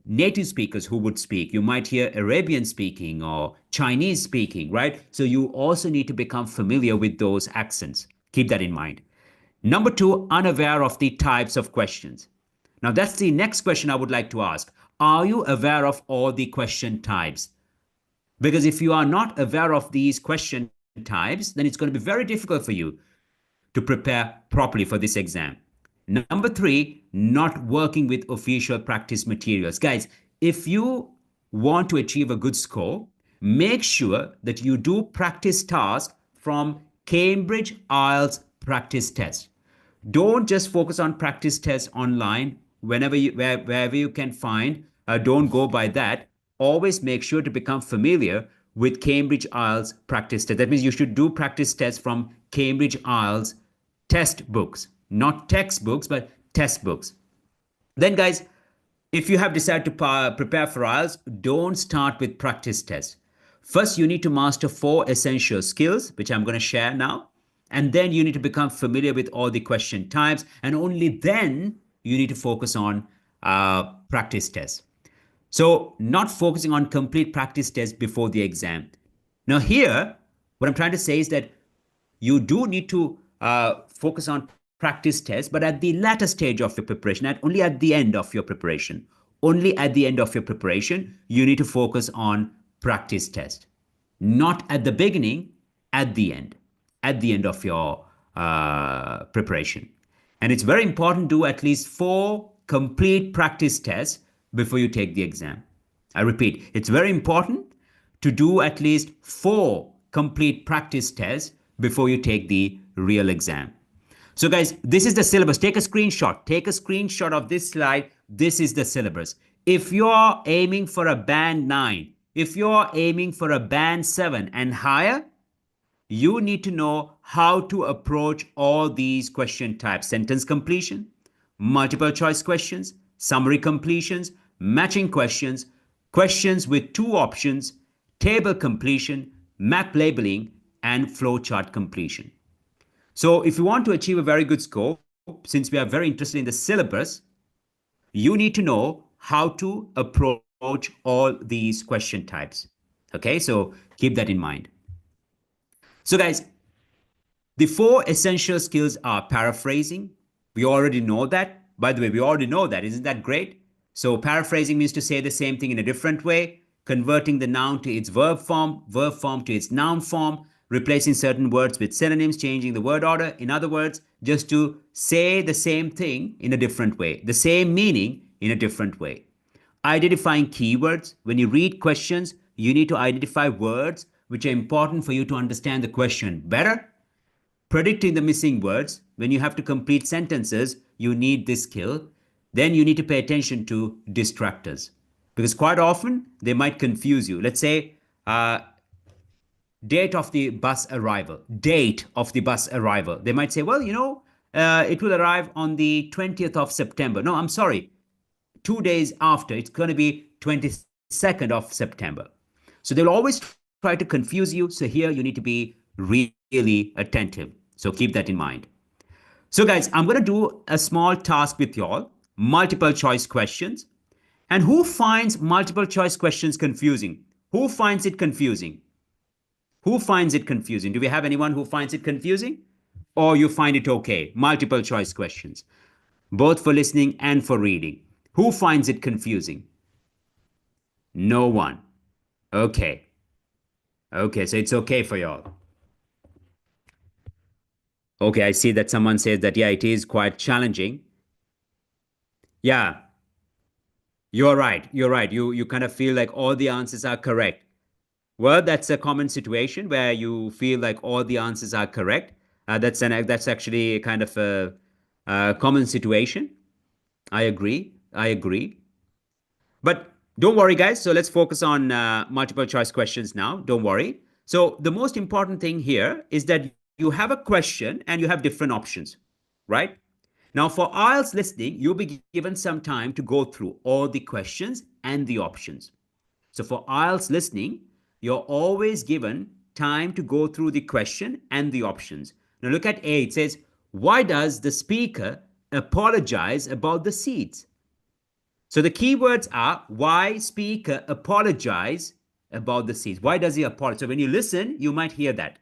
native speakers who would speak. You might hear Arabian speaking or Chinese speaking, right? So you also need to become familiar with those accents. Keep that in mind. Number two, unaware of the types of questions. Now, that's the next question I would like to ask. Are you aware of all the question types? Because if you are not aware of these question types, then it's going to be very difficult for you to prepare properly for this exam. Number three, not working with official practice materials. Guys, if you want to achieve a good score, make sure that you do practice tasks from Cambridge IELTS practice test. Don't just focus on practice tests online wherever you can find. Don't go by that. Always make sure to become familiar with Cambridge IELTS practice test. That means you should do practice tests from Cambridge IELTS test books, not textbooks, but test books. Then, guys, if you have decided to prepare for IELTS, don't start with practice tests. First, you need to master four essential skills, which I'm going to share now. And then you need to become familiar with all the question types. And only then you need to focus on practice tests. So, not focusing on complete practice tests before the exam. Now, here, what I'm trying to say is that you do need to focus on practice tests, but at the latter stage of your preparation, only at the end of your preparation. Only at the end of your preparation, you need to focus on practice test. Not at the beginning, at the end of your preparation. And it's very important to do at least four complete practice tests before you take the exam. I repeat, it's very important to do at least four complete practice tests before you take the real exam. So, guys, this is the syllabus. Take a screenshot. Take a screenshot of this slide. This is the syllabus. If you're aiming for a band 9, if you're aiming for a band 7 and higher, you need to know how to approach all these question types: sentence completion, multiple choice questions, summary completions, matching questions, questions with two options: table completion, map labeling, and flowchart completion. So, if you want to achieve a very good score, since we are very interested in the syllabus, you need to know how to approach all these question types. Okay, so keep that in mind. So, guys, the four essential skills are paraphrasing. We already know that. By the way, we already know that. Isn't that great? So, paraphrasing means to say the same thing in a different way, converting the noun to its verb form to its noun form, replacing certain words with synonyms, changing the word order. In other words, just to say the same thing in a different way, the same meaning in a different way. Identifying keywords. When you read questions, you need to identify words which are important for you to understand the question better. Predicting the missing words. When you have to complete sentences, you need this skill. Then you need to pay attention to distractors because quite often they might confuse you. Let's say date of the bus arrival. Date of the bus arrival. They might say, well, it will arrive on the 20th of September. No, I'm sorry. 2 days after, it's going to be 22nd of September. So they'll always try to confuse you. So here you need to be really attentive. So keep that in mind. So, guys, I'm going to do a small task with y'all, multiple choice questions. And who finds multiple choice questions confusing? Who finds it confusing? Who finds it confusing? Do we have anyone who finds it confusing? Or you find it okay? Multiple choice questions, both for listening and for reading. Who finds it confusing? No one. Okay. Okay, so it's okay for y'all. Okay, I see that someone says that, yeah, it is quite challenging. Yeah, you're right. You're right. You kind of feel like all the answers are correct. Well, that's a common situation where you feel like all the answers are correct. That's actually kind of a common situation. I agree. I agree. But don't worry, guys. So let's focus on multiple choice questions now. Don't worry. So the most important thing here is that you have a question and you have different options, right? Now, for IELTS listening, you'll be given some time to go through all the questions and the options. So for IELTS listening, you're always given time to go through the question and the options. Now look at A. It says, why does the speaker apologize about the seats? So the keywords are why speaker apologize about the seats. Why does he apologize? So when you listen, you might hear that.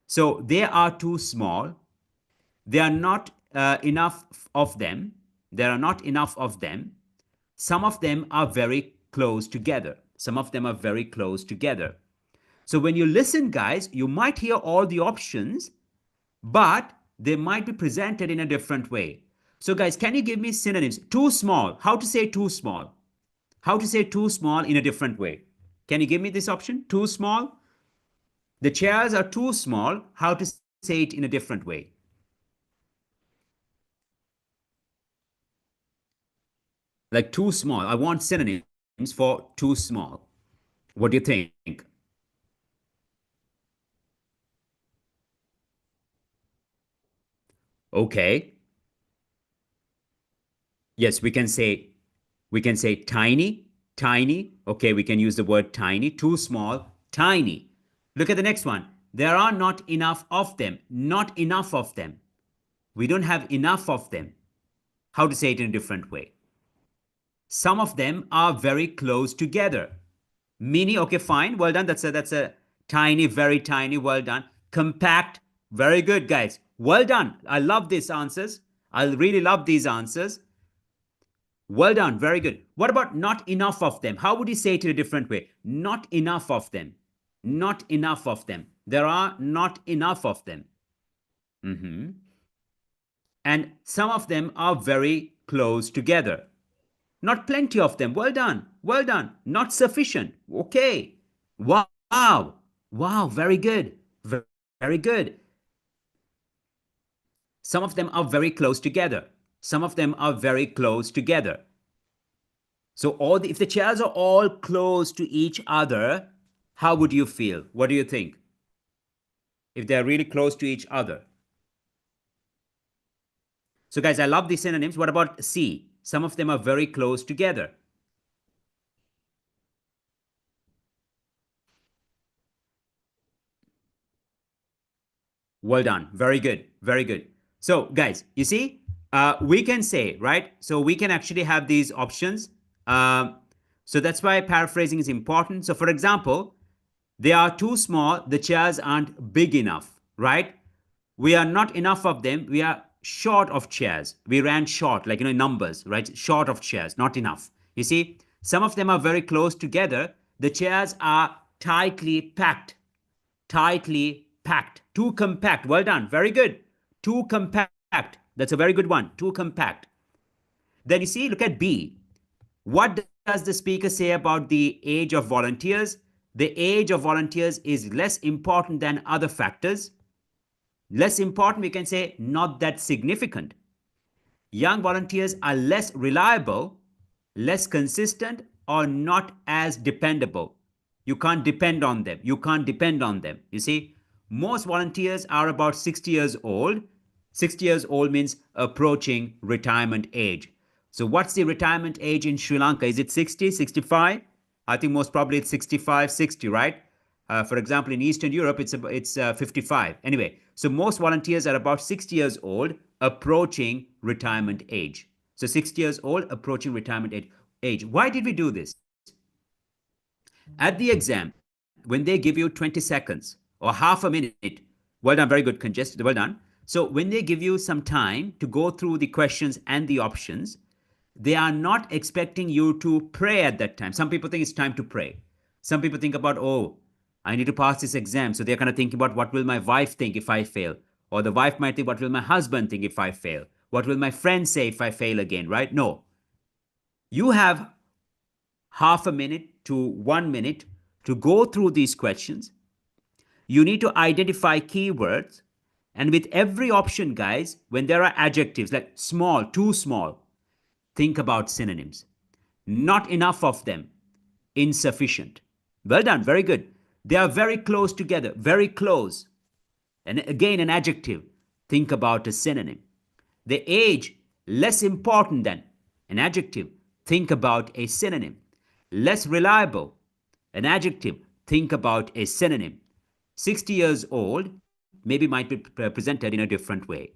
So they are too small. There are not enough of them. There are not enough of them. Some of them are very close together. Some of them are very close together. So when you listen, guys, you might hear all the options, but they might be presented in a different way. So, guys, can you give me synonyms? Too small. How to say too small? How to say too small in a different way? Can you give me this option? Too small? The chairs are too small. How to say it in a different way? Like too small. I want synonyms for too small. What do you think? Okay. Yes, we can say tiny, tiny. Okay, we can use the word tiny, too small, tiny. Look at the next one. There are not enough of them. Not enough of them. We don't have enough of them. How to say it in a different way? Some of them are very close together. Mini, okay, fine. Well done. That's a tiny, very tiny. Well done. Compact. Very good, guys. Well done. I love these answers. I really love these answers. Well done. Very good. What about not enough of them? How would you say it in a different way? Not enough of them. Not enough of them. There are not enough of them. And some of them are very close together. Not plenty of them. Well done. Well done. Not sufficient. Okay. Wow. Wow. Very good. Very good. Some of them are very close together. Some of them are very close together. So if the chairs are all close to each other, how would you feel? What do you think? If they're really close to each other. So guys, I love these synonyms. What about C? Some of them are very close together. Well done. Very good. Very good. So, guys, you see, we can say, right? So, we can actually have these options. Um, so, that's why paraphrasing is important. So, for example, they are too small, the chairs aren't big enough, right? We are not enough of them. We are short of chairs. We ran short, like, numbers, right? Short of chairs, not enough. You see, some of them are very close together. The chairs are tightly packed, tightly packed, too compact. Well done, very good. Too compact. That's a very good one. Too compact. Then you see, look at B. What does the speaker say about the age of volunteers? The age of volunteers is less important than other factors. Less important, we can say not that significant. Young volunteers are less reliable, less consistent, or not as dependable. You can't depend on them. You can't depend on them. You see, most volunteers are about 60 years old. 60 years old means approaching retirement age. So, what's the retirement age in Sri Lanka? Is it 60, 65? I think most probably it's 65, 60, right? For example, in Eastern Europe, it's 55. Anyway, so most volunteers are about 60 years old, approaching retirement age. So 60 years old, approaching retirement age. Why did we do this? At the exam, when they give you 20 seconds or half a minute, well done, very good, congested, well done. So when they give you some time to go through the questions and the options, they are not expecting you to pray at that time. Some people think it's time to pray. Some people think about, oh, I need to pass this exam. So they're kind of thinking about what will my wife think if I fail? Or the wife might think, what will my husband think if I fail? What will my friends say if I fail again, right? No. You have half a minute to 1 minute to go through these questions. You need to identify keywords. And with every option, guys, when there are adjectives like small, too small, think about synonyms. Not enough of them, insufficient. Well done, very good. They are very close together, very close. And again, an adjective. Think about a synonym. The age, less important than an adjective. Think about a synonym. Less reliable, an adjective. Think about a synonym. 60 years old, maybe might be presented in a different way.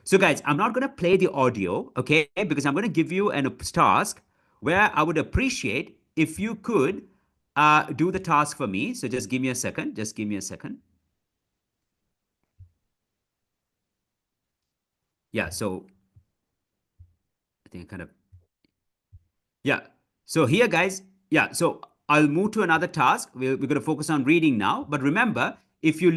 So, guys, I'm not going to play the audio, okay, because I'm going to give you an task where I would appreciate if you could do the task for me. So, just give me a second. Just give me a second. Yeah, so I think I kind of yeah. So here, guys, yeah. So I'll move to another task. We're going to focus on reading now. But remember, if you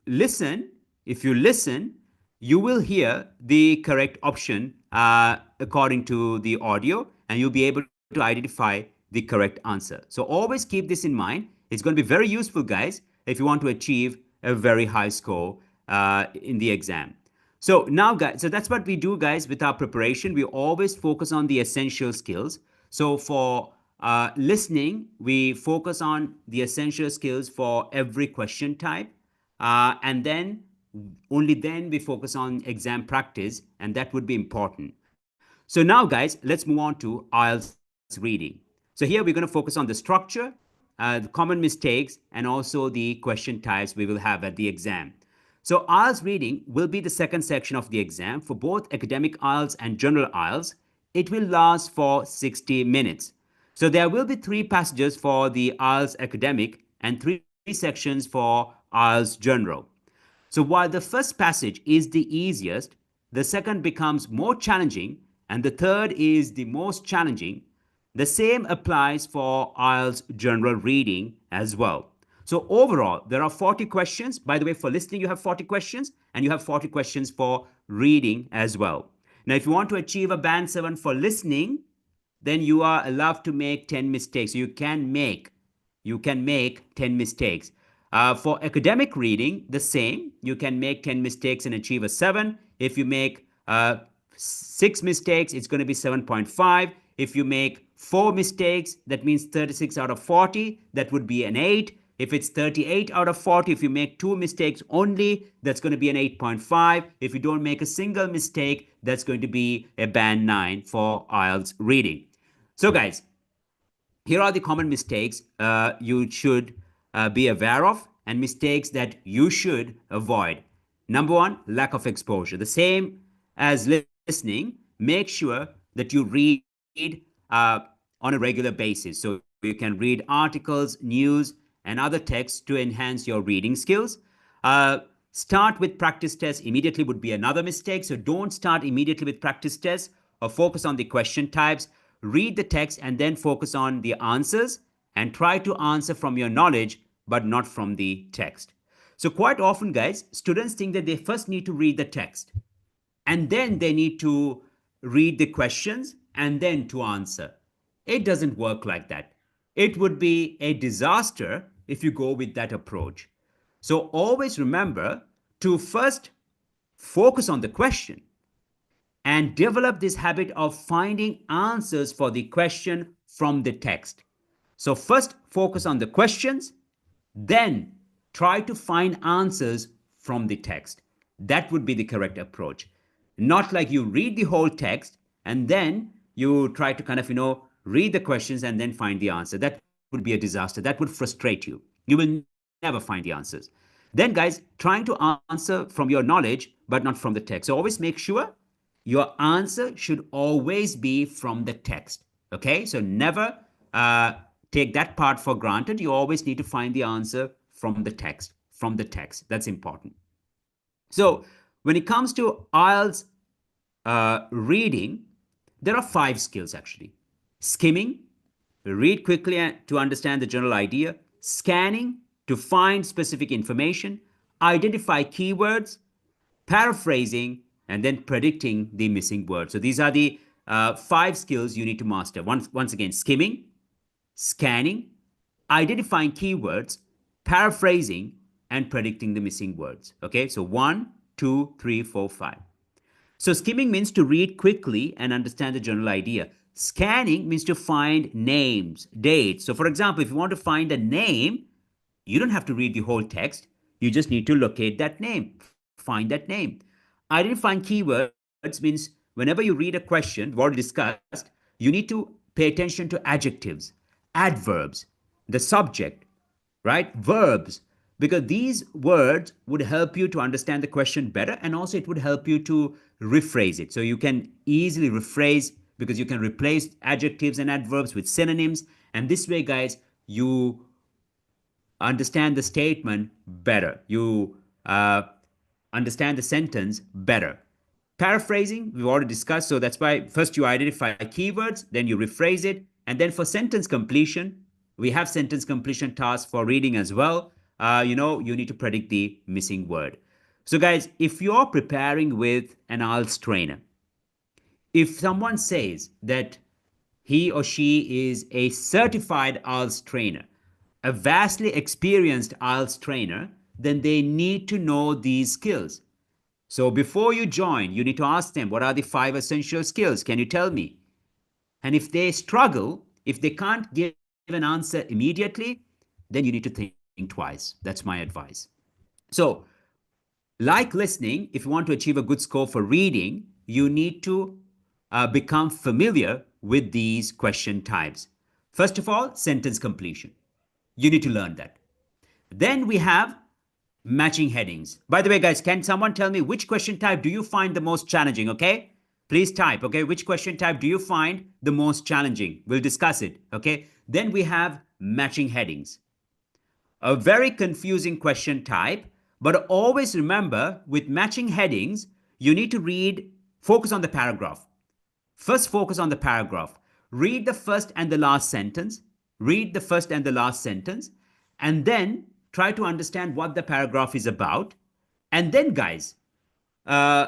listen, if you listen, you will hear the correct option according to the audio, and you'll be able to identify the correct answer. So always keep this in mind. It's going to be very useful, guys, if you want to achieve a very high score in the exam. So now, guys, so that's what we do, guys, with our preparation. We always focus on the essential skills. So for listening, we focus on the essential skills for every question type. And then only then we focus on exam practice, and that would be important. So now, guys, let's move on to IELTS reading. So here we're going to focus on the structure, the common mistakes, and also the question types we will have at the exam. So IELTS reading will be the second section of the exam for both academic IELTS and general IELTS. It will last for 60 minutes. So there will be three passages for the IELTS academic and three sections for IELTS general. So while the first passage is the easiest, the second becomes more challenging, and the third is the most challenging. The same applies for IELTS general reading as well. So overall, there are 40 questions. By the way, for listening, you have 40 questions, and you have 40 questions for reading as well. Now, if you want to achieve a band 7 for listening, then you are allowed to make 10 mistakes. You can make 10 mistakes. For academic reading, the same. You can make 10 mistakes and achieve a 7. If you make 6 mistakes, it's going to be 7.5. If you make 4 mistakes, that means 36 out of 40, that would be an 8. If it's 38 out of 40, if you make 2 mistakes only, that's going to be an 8.5. If you don't make a single mistake, that's going to be a band 9 for IELTS reading. So, guys, here are the common mistakes you should be aware of. and mistakes that you should avoid. Number one, lack of exposure. The same as listening, make sure that you read on a regular basis. So you can read articles, news, and other texts to enhance your reading skills. Uh, Start with practice tests immediately would be another mistake. So don't start immediately with practice tests, or focus on the question types. Read the text and then focus on the answers, and try to answer from your knowledge but not from the text. So, quite often, guys, students think that they first need to read the text and then they need to read the questions and then to answer. It doesn't work like that. It would be a disaster if you go with that approach. So always remember to first focus on the question and develop this habit of finding answers for the question from the text. So first focus on the questions, then try to find answers from the text. That would be the correct approach. Not like you read the whole text and then you try to kind of, read the questions and then find the answer. That would be a disaster. That would frustrate you. You will never find the answers. Then, guys, trying to answer from your knowledge, but not from the text. So always make sure your answer should always be from the text. Okay, so never take that part for granted. You always need to find the answer from the text. From the text, that's important. So when it comes to IELTS reading, there are 5 skills actually: skimming, read quickly to understand the general idea; scanning, to find specific information; identify keywords; paraphrasing; and then predicting the missing word. So these are the 5 skills you need to master. Once again, skimming, scanning, identifying keywords, paraphrasing, and predicting the missing words. Okay, so 1, 2, 3, 4, 5. So skimming means to read quickly and understand the general idea. Scanning means to find names, dates. So for example, if you want to find a name, you don't have to read the whole text. You just need to locate that name, find that name. Identifying keywords means whenever you read a question, we've already discussed, you need to pay attention to adjectives, adverbs, the subject, right? Verbs, because these words would help you to understand the question better, and also it would help you to rephrase it. So you can easily rephrase because you can replace adjectives and adverbs with synonyms. And this way, guys, you understand the statement better. You understand the sentence better. Paraphrasing, we've already discussed. So that's why first you identify keywords, then you rephrase it. And then for sentence completion, we have sentence completion tasks for reading as well. You need to predict the missing word. So, guys, if you're preparing with an IELTS trainer, if someone says that he or she is a certified IELTS trainer, a vastly experienced IELTS trainer, then they need to know these skills. So before you join, you need to ask them, what are the 5 essential skills? Can you tell me? And if they struggle, if they can't give an answer immediately, then you need to think twice. That's my advice. So, like listening, if you want to achieve a good score for reading, you need to become familiar with these question types. First of all, sentence completion. You need to learn that. Then we have matching headings. By the way, guys, can someone tell me which question type do you find the most challenging? Okay, please type. Okay, which question type do you find the most challenging? We'll discuss it. Okay, then we have matching headings, a very confusing question type. But always remember, with matching headings, you need to focus on the paragraph. First, focus on the paragraph. Read the first and the last sentence. Read the first and the last sentence. And then try to understand what the paragraph is about. And then, guys, uh,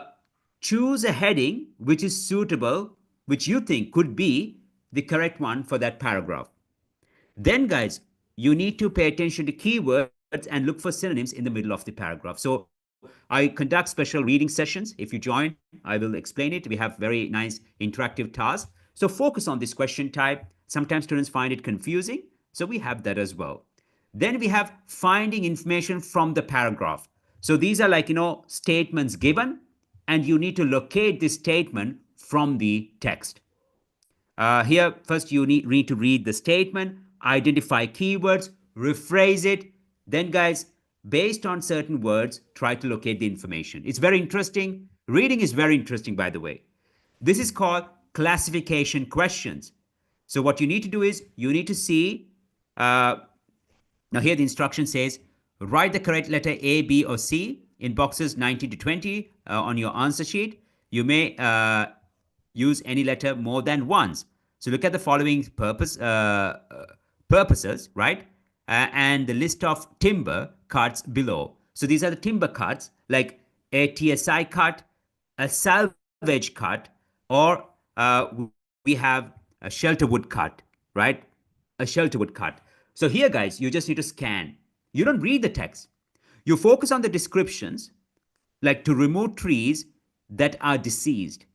choose a heading which is suitable, which you think could be the correct one for that paragraph. Then, guys, you need to pay attention to keywords and look for synonyms in the middle of the paragraph. So, I conduct special reading sessions. If you join, I will explain it. We have very nice interactive tasks. So, focus on this question type. Sometimes students find it confusing, so we have that as well. Then we have finding information from the paragraph. So, these are like, statements given, and you need to locate this statement from the text. Here, first you need to read the statement, identify keywords, rephrase it. Then, guys, based on certain words, try to locate the information. It's very interesting. Reading is very interesting, by the way. This is called classification questions. So, what you need to do is you need to see. Now, here the instruction says write the correct letter A, B, or C in boxes 19 to 20 on your answer sheet. You may use any letter more than once. So look at the following purposes, right? And the list of timber cuts below. So these are the timber cuts, like a TSI cut, a salvage cut, or we have a shelter wood cut, right? A shelter wood cut. So here, guys, you just need to scan. You don't read the text. You focus on the descriptions, like to remove trees that are deceased.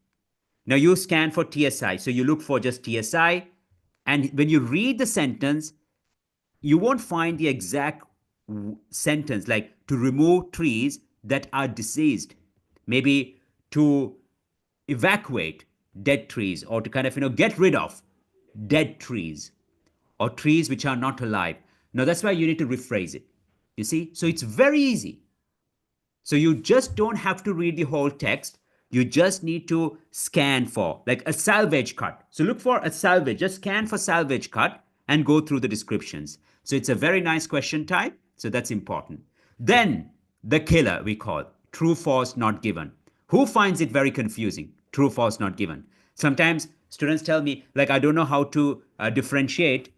Now you scan for TSI. So you look for just TSI. And when you read the sentence, you won't find the exact sentence, like to remove trees that are deceased. Maybe to evacuate dead trees, or to kind of, get rid of dead trees, or trees which are not alive. Now that's why you need to rephrase it. You see? So it's very easy. So you just don't have to read the whole text. You just need to scan for like a salvage cut. So look for a salvage, just scan for salvage cut and go through the descriptions. So it's a very nice question type. So that's important. Then the killer we call true, false, not given. Who finds it very confusing? True, false, not given. Sometimes students tell me, like, I don't know how to differentiate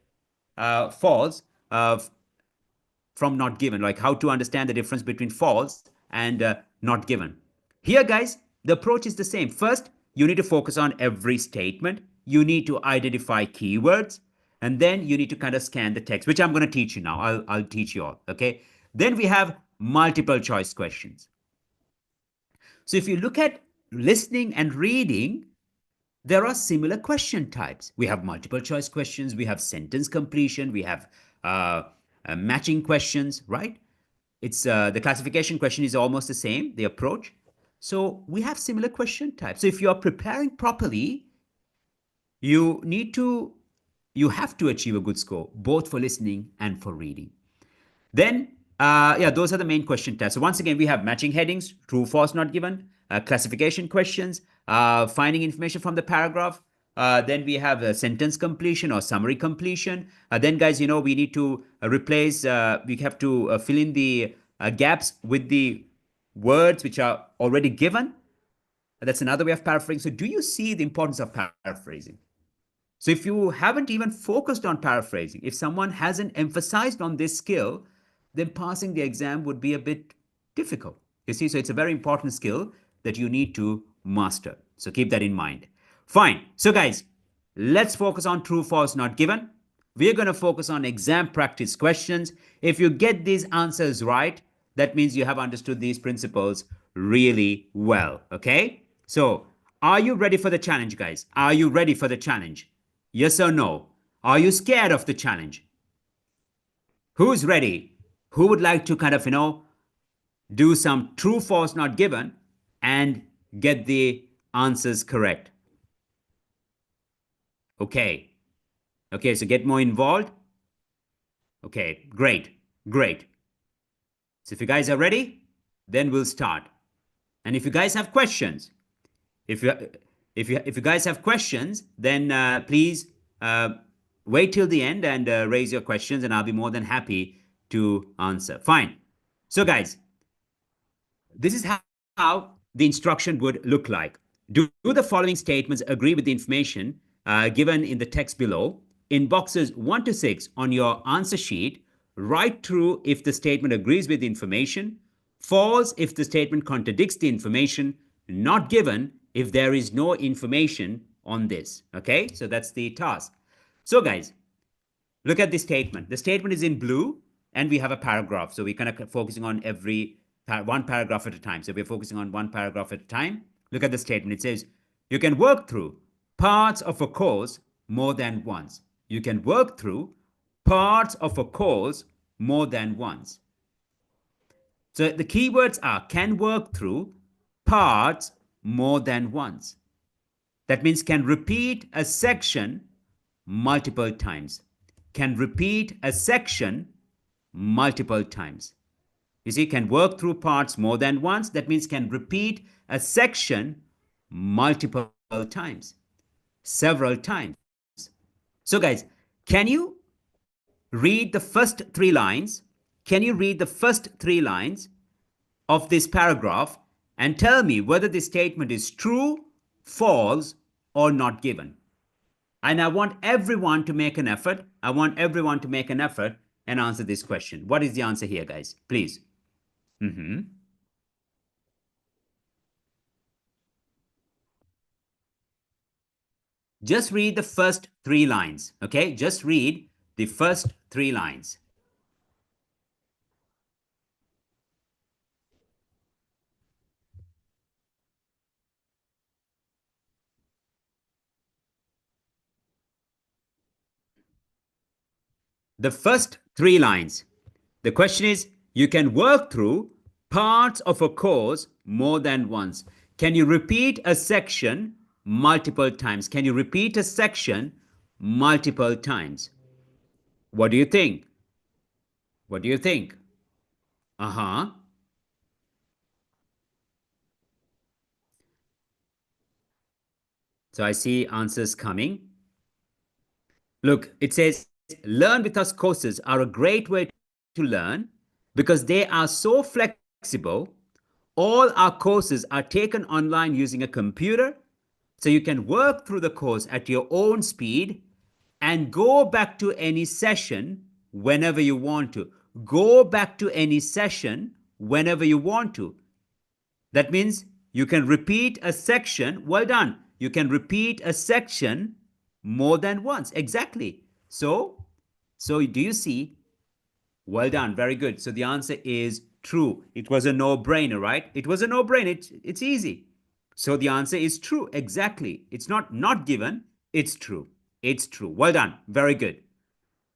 false from not given, like how to understand the difference between false and not given. Here, guys, the approach is the same. First, you need to focus on every statement. You need to identify keywords, and then you need to kind of scan the text, which I'm going to teach you now. I'll teach you all. Okay. Then we have multiple choice questions. So if you look at listening and reading, there are similar question types. We have multiple choice questions, we have sentence completion, we have matching questions, right? It's the classification question is almost the same, the approach. So we have similar question types. So if you are preparing properly, you need to you have to achieve a good score both for listening and for reading. Then, yeah, those are the main question types. So once again, we have matching headings, true, false, not given, classification questions, finding information from the paragraph. Then we have sentence completion or summary completion. Then, guys, we need to replace, we have to fill in the gaps with the words which are already given. That's another way of paraphrasing. So do you see the importance of paraphrasing? So if you haven't even focused on paraphrasing, if someone hasn't emphasized on this skill, then passing the exam would be a bit difficult. You see, so it's a very important skill that you need to master. So keep that in mind. Fine. So guys, let's focus on true, false, not given. We're going to focus on exam practice questions. If you get these answers right, that means you have understood these principles really well. Okay? So, are you ready for the challenge, guys? Are you ready for the challenge? Yes or no? Are you scared of the challenge? Who's ready? Who would like to kind of, do some true, false, not given and get the answers correct? Okay. Okay, so get more involved. Okay, great, great. So if you guys are ready, then we'll start. And if you guys have questions, if you guys have questions, then please wait till the end and raise your questions, and I'll be more than happy to answer. Fine. So, guys, this is how the instruction would look like. Do the following statements agree with the information given in the text below? In boxes 1 to 6 on your answer sheet, write true if the statement agrees with the information, false if the statement contradicts the information, not given if there is no information on this. Okay, so that's the task. So, guys, look at this statement. The statement is in blue, and we have a paragraph. So we're kind of focusing on one paragraph at a time. So we're focusing on one paragraph at a time. Look at the statement. It says, you can work through parts of a course more than once. You can work through parts of a course more than once. So the keywords are can work through parts more than once. That means can repeat a section multiple times. Can repeat a section multiple times. You see, can work through parts more than once. That means can repeat a section multiple times, several times. So, guys, can you read the first three lines? Can you read the first three lines of this paragraph and tell me whether this statement is true, false, or not given? And I want everyone to make an effort. I want everyone to make an effort and answer this question. What is the answer here, guys? Please. Just read the first three lines, okay? Just read the first three lines. The first three lines. The question is, you can work through parts of a course more than once. Can you repeat a section multiple times? Can you repeat a section multiple times? What do you think? What do you think? Uh huh. So I see answers coming. Look, it says Learn with Us courses are a great way to learn because they are so flexible. All our courses are taken online using a computer, so you can work through the course at your own speed and go back to any session whenever you want to. Go back to any session whenever you want to. That means you can repeat a section. Well done. You can repeat a section more than once. Exactly. So do you see? Well done. Very good. So the answer is true. It was a no-brainer, right? It was a no-brainer. It's easy. So the answer is true. Exactly. It's not given. It's true. It's true. Well done. Very good.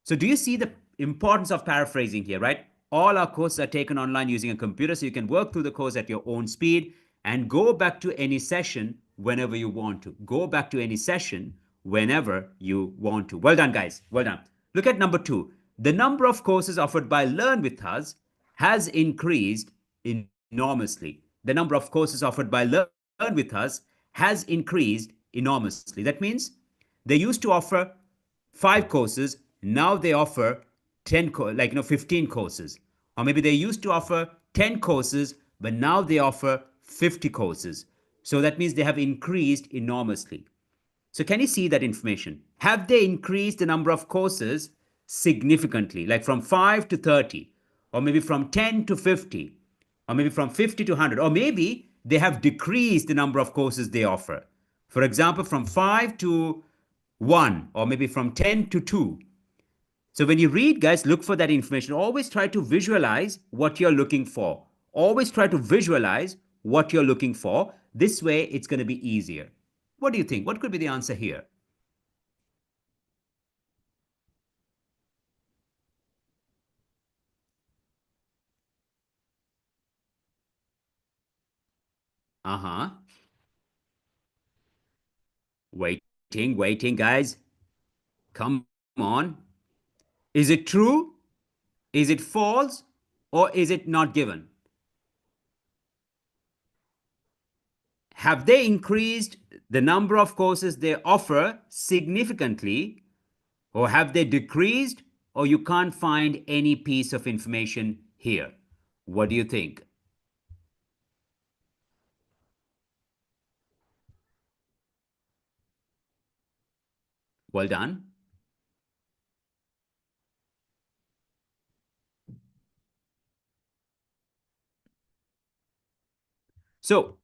So, do you see the importance of paraphrasing here, right? All our courses are taken online using a computer, so you can work through the course at your own speed and go back to any session whenever you want to. Go back to any session whenever you want to. Well done, guys. Well done. Look at number two. The number of courses offered by Learn with Us has increased enormously. The number of courses offered by Learn with Us has increased enormously. That means they used to offer 5 courses. Now they offer 10 15 courses, or maybe they used to offer 10 courses, but now they offer 50 courses. So that means they have increased enormously. So can you see that information? Have they increased the number of courses significantly, like from 5 to 30, or maybe from 10 to 50, or maybe from 50 to 100, or maybe they have decreased the number of courses they offer? For example, from 5 to 1, or maybe from 10 to 2. So when you read, guys, look for that information. Always try to visualize what you're looking for. Always try to visualize what you're looking for. This way, it's going to be easier. What do you think? What could be the answer here? Uh huh. Waiting, guys. Come on. Is it true? Is it false? Or is it not given? Have they increased the number of courses they offer significantly, or have they decreased, or you can't find any piece of information here? What do you think? Well done. So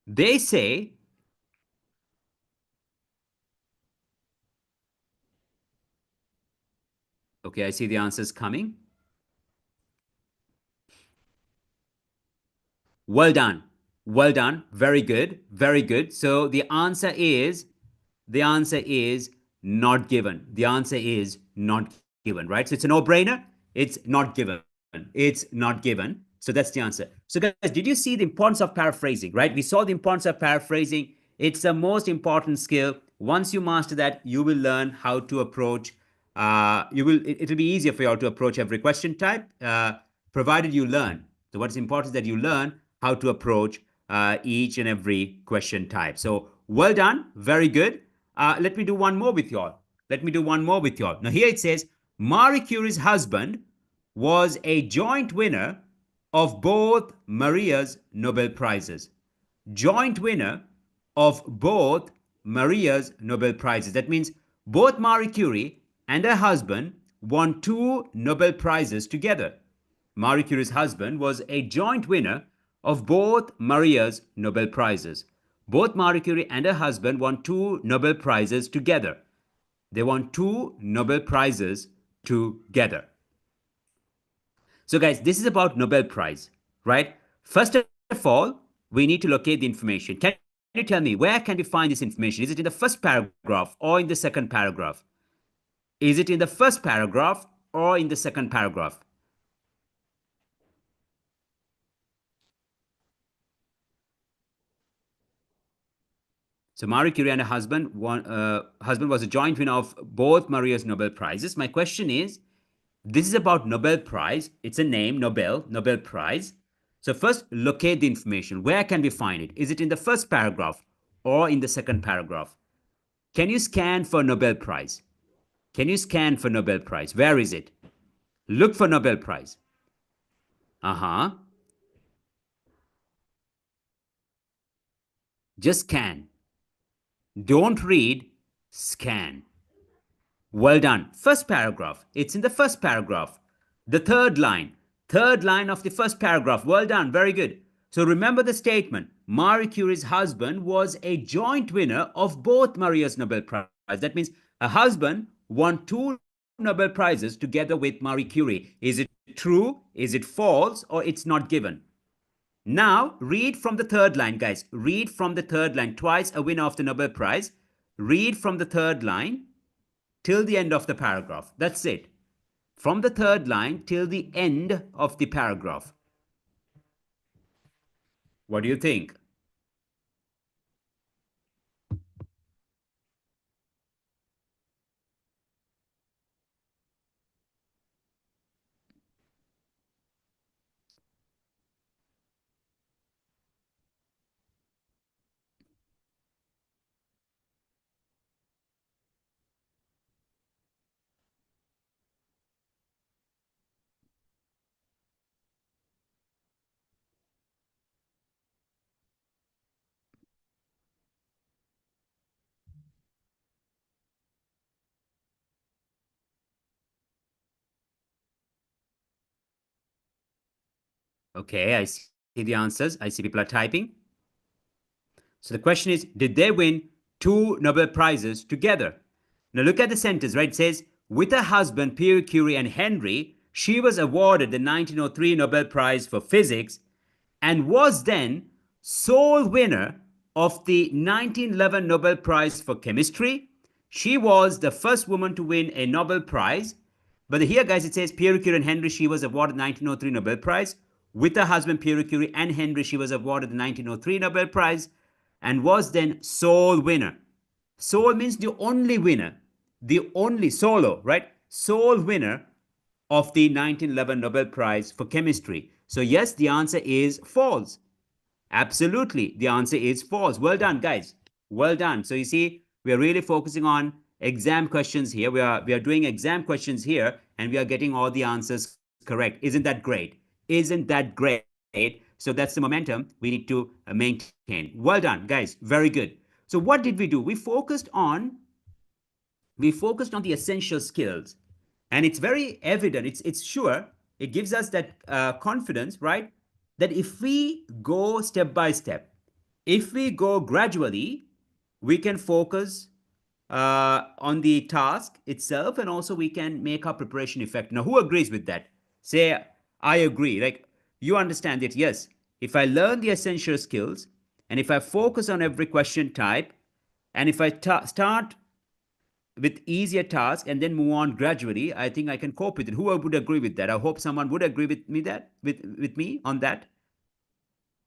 they say, okay, I see the answers coming. Well done. Well done. Very good. Very good. So the answer is not given. The answer is not given, right? So it's a no-brainer. It's not given. It's not given. So that's the answer. So guys, did you see the importance of paraphrasing, right? We saw the importance of paraphrasing. It's the most important skill. Once you master that, you will learn how to approach It'll be easier for you all to approach every question type, provided you learn. So what's important is that you learn how to approach each and every question type. So well done, very good. Let me do one more with you all. Let me do one more with you all. Now here it says Marie Curie's husband was a joint winner of both Maria's Nobel Prizes. Joint winner of both Maria's Nobel Prizes. That means both Marie Curie and her husband won two Nobel Prizes together. Marie Curie's husband was a joint winner of both Maria's Nobel Prizes. Both Marie Curie and her husband won two Nobel Prizes together. They won two Nobel Prizes together. So, guys, this is about Nobel Prize, right? First of all, we need to locate the information. Can you tell me where can we find this information? Is it in the first paragraph or in the second paragraph? Is it in the first paragraph or in the second paragraph? So Marie Curie and her husband was a joint winner of both Maria's Nobel Prizes. My question is, this is about Nobel Prize. It's a name, Nobel Prize. So first, locate the information. Where can we find it? Is it in the first paragraph or in the second paragraph? Can you scan for Nobel Prize? Can you scan for Nobel Prize? Where is it? Look for Nobel Prize. Uh-huh. Just scan. Don't read, scan. Well done. First paragraph. It's in the first paragraph. The third line. Third line of the first paragraph. Well done. Very good. So remember the statement. Marie Curie's husband was a joint winner of both Maria's Nobel Prize. That means her husband won two Nobel Prizes together with Marie Curie. Is it true? Is it false? Or it's not given? Now, read from the third line, guys. Read from the third line. Twice a winner of the Nobel Prize. Read from the third line till the end of the paragraph. That's it. From the third line till the end of the paragraph. What do you think? Okay, I see the answers. I see people are typing. So the question is, did they win two Nobel Prizes together? Now look at the sentence, right? It says, with her husband, Pierre Curie and Henry, she was awarded the 1903 Nobel Prize for Physics and was then sole winner of the 1911 Nobel Prize for Chemistry. She was the first woman to win a Nobel Prize. But here, guys, it says Pierre Curie and Henry, she was awarded the 1903 Nobel Prize. With her husband, Pierre Curie and Henry, she was awarded the 1903 Nobel Prize and was then sole winner. Sole means the only winner, the only solo, right? Sole winner of the 1911 Nobel Prize for Chemistry. So, yes, the answer is false. Absolutely, the answer is false. Well done, guys. Well done. So, you see, we are really focusing on exam questions here. We are doing exam questions here, and we are getting all the answers correct. Isn't that great? Isn't that great? So, that's the momentum we need to maintain. Well done, guys. Very good. So, what did we do? We focused on the essential skills, and it's very evident, it's sure, it gives us that confidence, right, that if we go step by step, if we go gradually, we can focus on the task itself, and also we can make our preparation effective. Now, who agrees with that? Say, I agree. Like, you understand that, yes, if I learn the essential skills, and if I focus on every question type, and if I start with easier tasks and then move on gradually, I think I can cope with it. Who would agree with that? I hope someone would agree with me that with me on that.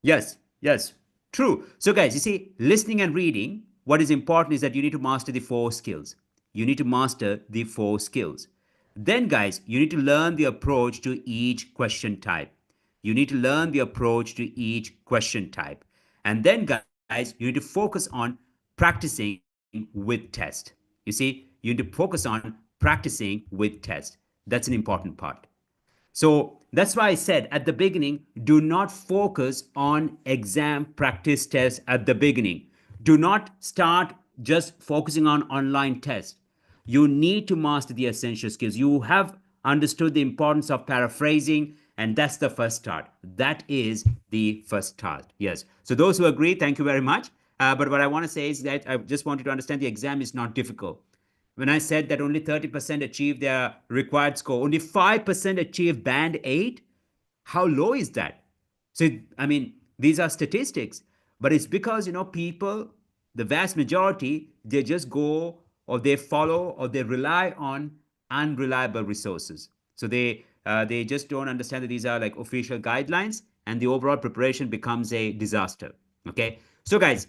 Yes, yes, true. So, guys, you see, listening and reading, what is important is that you need to master the four skills. you need to master the four skills. Then, guys, you need to learn the approach to each question type. You need to learn the approach to each question type. And then, guys, you need to focus on practicing with test. You see, you need to focus on practicing with test. That's an important part. So that's why I said at the beginning, do not focus on exam practice tests at the beginning. Do not start just focusing on online tests. You need to master the essential skills. You have understood the importance of paraphrasing, and that's the first start. That is the first start. Yes. So those who agree, thank you very much. But what I want to say is that I just want you to understand the exam is not difficult. When I said that only 30% achieve their required score, only 5% achieve band 8, how low is that? So, I mean, these are statistics, but it's because, people, the vast majority, they just go or they follow or they rely on unreliable resources. So they just don't understand that these are like official guidelines, and the overall preparation becomes a disaster. Okay. So, guys,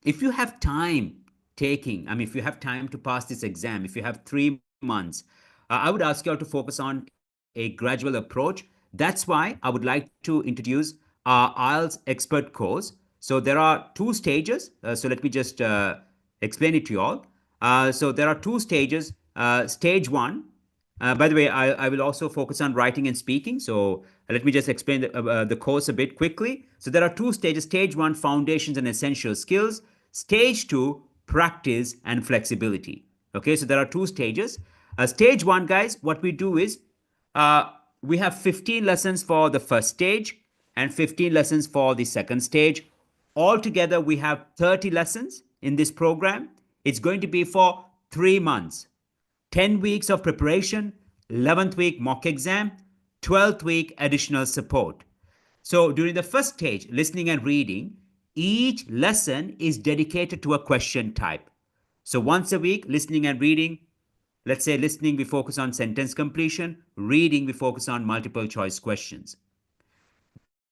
if you have time if you have time to pass this exam, if you have 3 months, I would ask you all to focus on a gradual approach. That's why I would like to introduce our IELTS expert course. So there are two stages. So let me just explain it to you all. So there are two stages. Stage one, by the way, I will also focus on writing and speaking. So let me just explain the course a bit quickly. So there are two stages. Stage one, foundations and essential skills. Stage two, practice and flexibility. Okay, so there are two stages. Stage one, guys, what we do is uh, we have 15 lessons for the first stage and 15 lessons for the second stage. Altogether, we have 30 lessons in this program. It's going to be for 3 months. 10 weeks of preparation, 11th week mock exam, 12th week additional support. So during the first stage, listening and reading, each lesson is dedicated to a question type. So once a week, listening and reading. Let's say listening, we focus on sentence completion. Reading, we focus on multiple choice questions.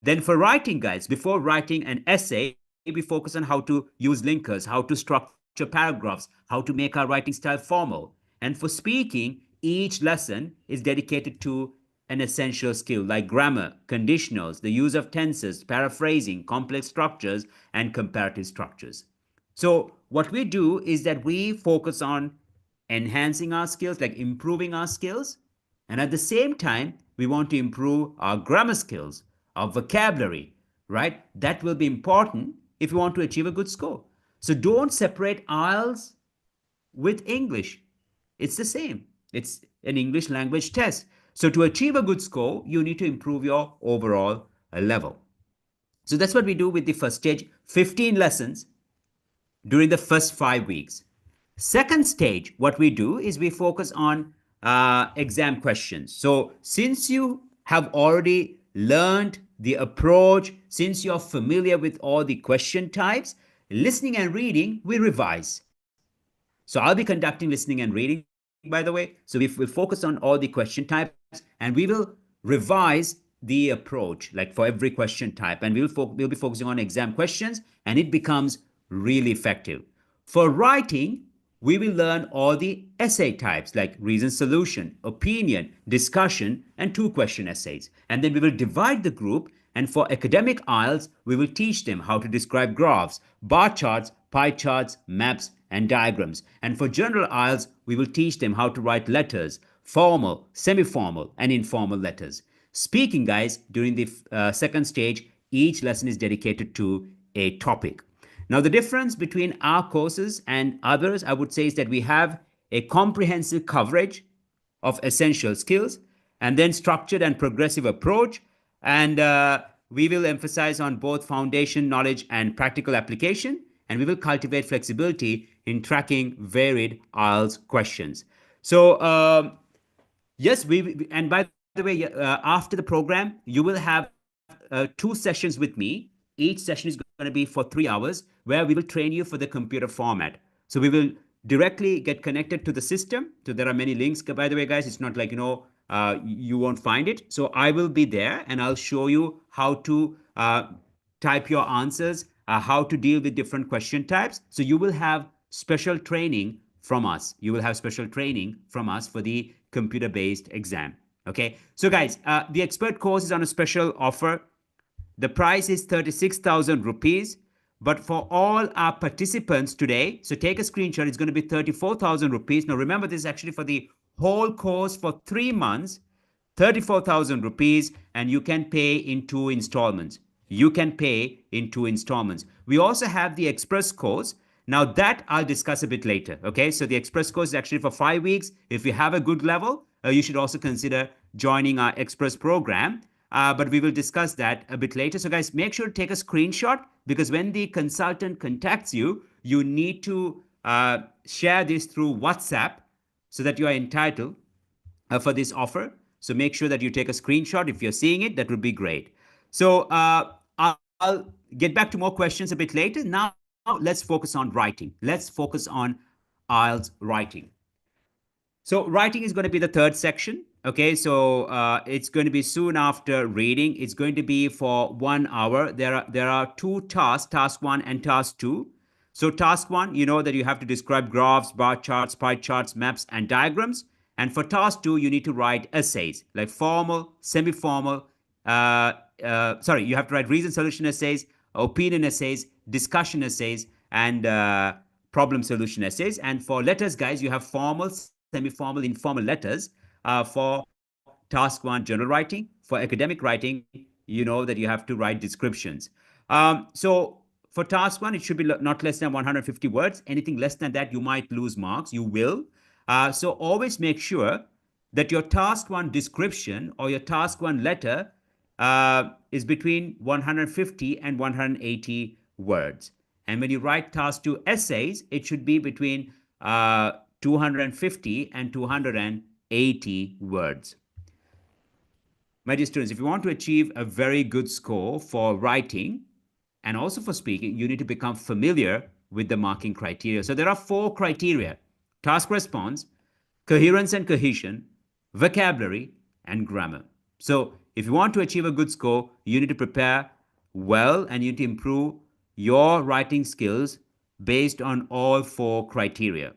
Then for writing, guys, before writing an essay, we focus on how to use linkers, how to structure paragraphs, how to make our writing style formal. And for speaking, each lesson is dedicated to an essential skill like grammar, conditionals, the use of tenses, paraphrasing, complex structures, and comparative structures. So what we do is that we focus on enhancing our skills, like improving our skills, and at the same time, we want to improve our grammar skills, our vocabulary, right? That will be important if you want to achieve a good score. So don't separate IELTS with English. It's the same. It's an English language test. So to achieve a good score, you need to improve your overall level. So that's what we do with the first stage, 15 lessons during the first 5 weeks. Second stage, what we do is we focus on exam questions. So since you have already learned the approach, since you're familiar with all the question types, listening and reading, we revise. So I'll be conducting listening and reading, by the way. So we focus on all the question types, and we will revise the approach, like for every question type, and we'll be focusing on exam questions, and it becomes really effective. For writing, we will learn all the essay types like reason solution, opinion, discussion, and two question essays. And then we will divide the group. And for academic IELTS, we will teach them how to describe graphs, bar charts, pie charts, maps, and diagrams. And for general IELTS, we will teach them how to write letters, formal, semi formal, and informal letters. Speaking, guys, during the second stage, each lesson is dedicated to a topic. Now, the difference between our courses and others, I would say, is that we have a comprehensive coverage of essential skills and then structured and progressive approach. And we will emphasize on both foundation knowledge and practical application. And we will cultivate flexibility in tracking varied IELTS questions. So, yes, and by the way, after the program, you will have two sessions with me. Each session is going to be for 3 hours, where we will train you for the computer format. So we will directly get connected to the system. So there are many links, by the way, guys. It's not like, you won't find it. So I will be there and I'll show you how to type your answers, how to deal with different question types. So you will have special training from us. You will have special training from us for the computer based exam. Okay. So, guys, the expert course is on a special offer. The price is 36,000 rupees. But for all our participants today, so take a screenshot, it's going to be 34,000 rupees. Now, remember, this is actually for the whole course for 3 months, 34,000 rupees, and you can pay in two installments. You can pay in two installments. We also have the express course. Now, that I'll discuss a bit later. Okay, so the express course is actually for 5 weeks. If you have a good level, you should also consider joining our express program. But we will discuss that a bit later. So, guys, make sure to take a screenshot because when the consultant contacts you, you need to share this through WhatsApp so that you are entitled for this offer. So make sure that you take a screenshot. If you're seeing it, that would be great. So I'll get back to more questions a bit later. Now let's focus on writing. Let's focus on IELTS writing. So writing is going to be the third section. Okay, so it's going to be soon after reading. It's going to be for 1 hour. There are two tasks, task one and task two. So task one, you know that you have to describe graphs, bar charts, pie charts, maps, and diagrams. And for task two, you need to write essays like formal, semi-formal. Sorry, you have to write reason solution essays, opinion essays, discussion essays, and problem solution essays. And for letters, guys, you have formal, semi-formal, informal letters. For task one, general writing. For academic writing, you know that you have to write descriptions. So for task one, it should be not less than 150 words. Anything less than that, you might lose marks. You will. So always make sure that your task one description or your task one letter is between 150 and 180 words. And when you write task two essays, it should be between 250 and 280 words. My dear students, if you want to achieve a very good score for writing and also for speaking, you need to become familiar with the marking criteria. So there are four criteria: task response, coherence and cohesion, vocabulary, and grammar. So if you want to achieve a good score, you need to prepare well and you need to improve your writing skills based on all four criteria.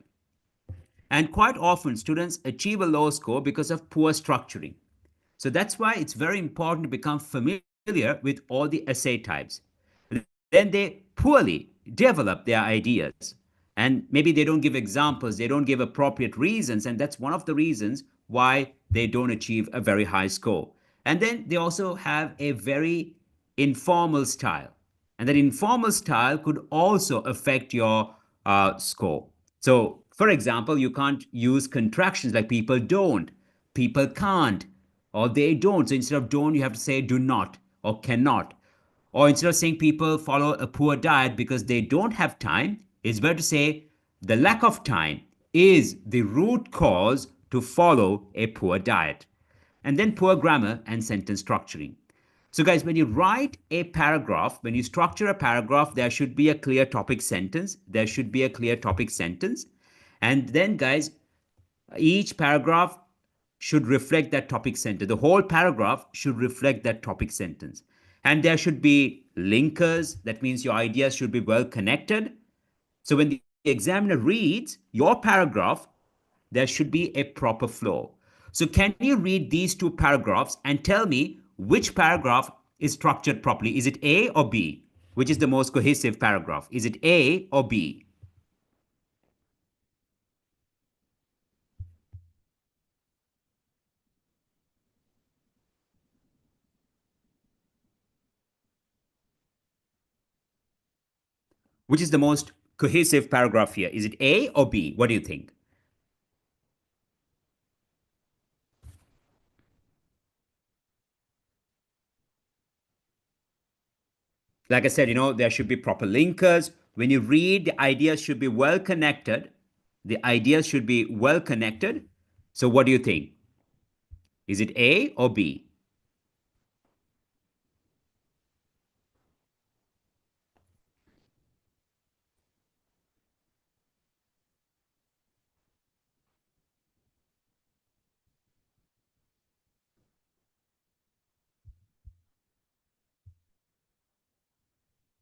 And quite often, students achieve a low score because of poor structuring. So that's why it's very important to become familiar with all the essay types. Then they poorly develop their ideas. And maybe they don't give examples, they don't give appropriate reasons, and that's one of the reasons why they don't achieve a very high score. And then they also have a very informal style. And that informal style could also affect your score. So, for example, you can't use contractions like people don't, people can't, or they don't. So instead of don't, you have to say do not or cannot. Or instead of saying people follow a poor diet because they don't have time, it's better to say the lack of time is the root cause to follow a poor diet. And then poor grammar and sentence structuring. So, guys, when you write a paragraph, when you structure a paragraph, there should be a clear topic sentence. There should be a clear topic sentence. And then, guys, each paragraph should reflect that topic sentence. The whole paragraph should reflect that topic sentence. And there should be linkers. That means your ideas should be well connected. So when the examiner reads your paragraph, there should be a proper flow. So can you read these two paragraphs and tell me which paragraph is structured properly? Is it A or B? Which is the most cohesive paragraph? Is it A or B? Which is the most cohesive paragraph here? Is it A or B? What do you think? Like I said, there should be proper linkers. When you read, the ideas should be well connected. The ideas should be well connected. So, what do you think? Is it A or B?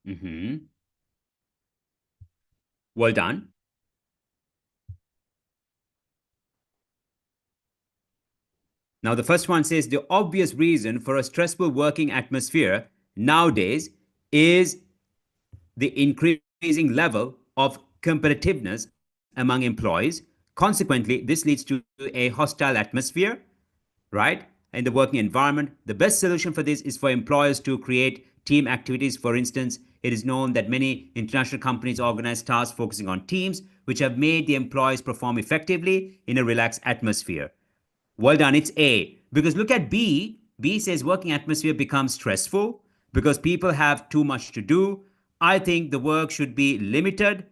Mm-hmm. Well done. Now, the first one says the obvious reason for a stressful working atmosphere nowadays is the increasing level of competitiveness among employees. Consequently, this leads to a hostile atmosphere, right? In the working environment. The best solution for this is for employers to create team activities. For instance, it is known that many international companies organize tasks focusing on teams, which have made the employees perform effectively in a relaxed atmosphere. Well done, it's A. Because look at B. B says working atmosphere becomes stressful because people have too much to do. I think the work should be limited.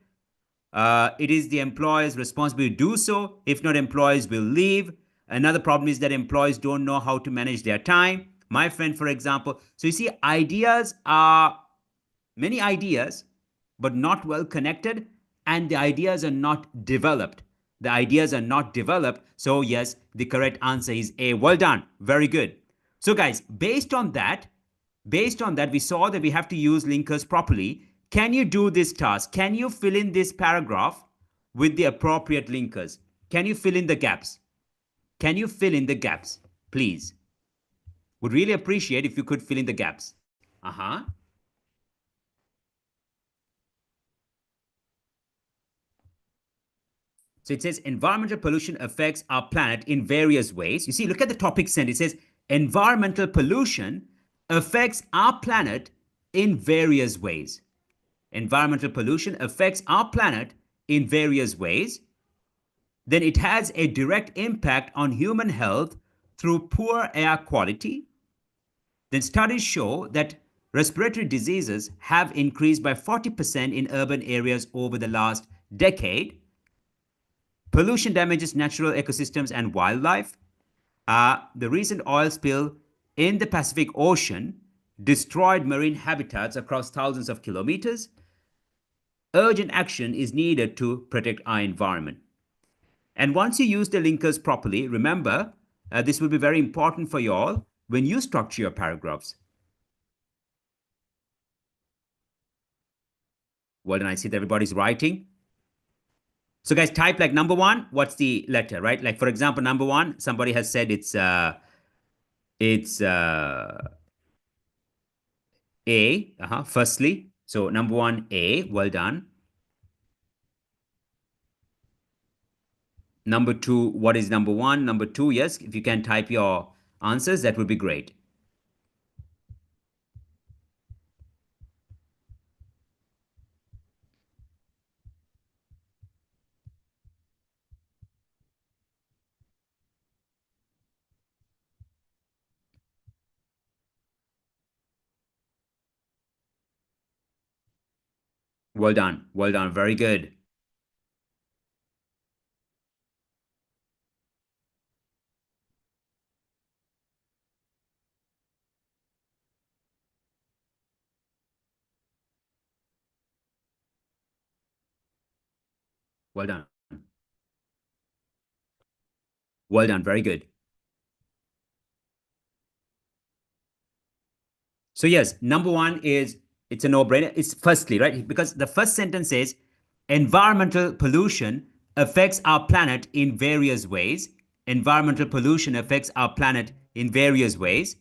It is the employer's responsibility to do so. If not, employees will leave. Another problem is that employees don't know how to manage their time. My friend, for example. So you see, ideas are many ideas, but not well connected, and the ideas are not developed. The ideas are not developed. So, yes, the correct answer is A. Well done. Very good. So, guys, based on that, we saw that we have to use linkers properly. Can you do this task? Can you fill in this paragraph with the appropriate linkers? Can you fill in the gaps? Can you fill in the gaps, please? Would really appreciate if you could fill in the gaps. Uh-huh. So it says environmental pollution affects our planet in various ways. You see, look at the topic sentence. It says environmental pollution affects our planet in various ways. Environmental pollution affects our planet in various ways. Then it has a direct impact on human health through poor air quality. Then studies show that respiratory diseases have increased by 40% in urban areas over the last decade. Pollution damages natural ecosystems and wildlife. The recent oil spill in the Pacific Ocean destroyed marine habitats across thousands of kilometers. Urgent action is needed to protect our environment. And once you use the linkers properly, remember, this will be very important for you all when you structure your paragraphs. Well, then I see that everybody's writing. So guys, type like number one, what's the letter, right? Like for example, number one, somebody has said it's A, firstly. So number one, A, well done. Number two, what is number one? Number two, yes, if you can type your answers, that would be great. Well done. Well done. Very good. Well done. Well done. Very good. So yes, number one is it's a no-brainer. It's firstly, right? Because the first sentence says environmental pollution affects our planet in various ways. Environmental pollution affects our planet in various ways.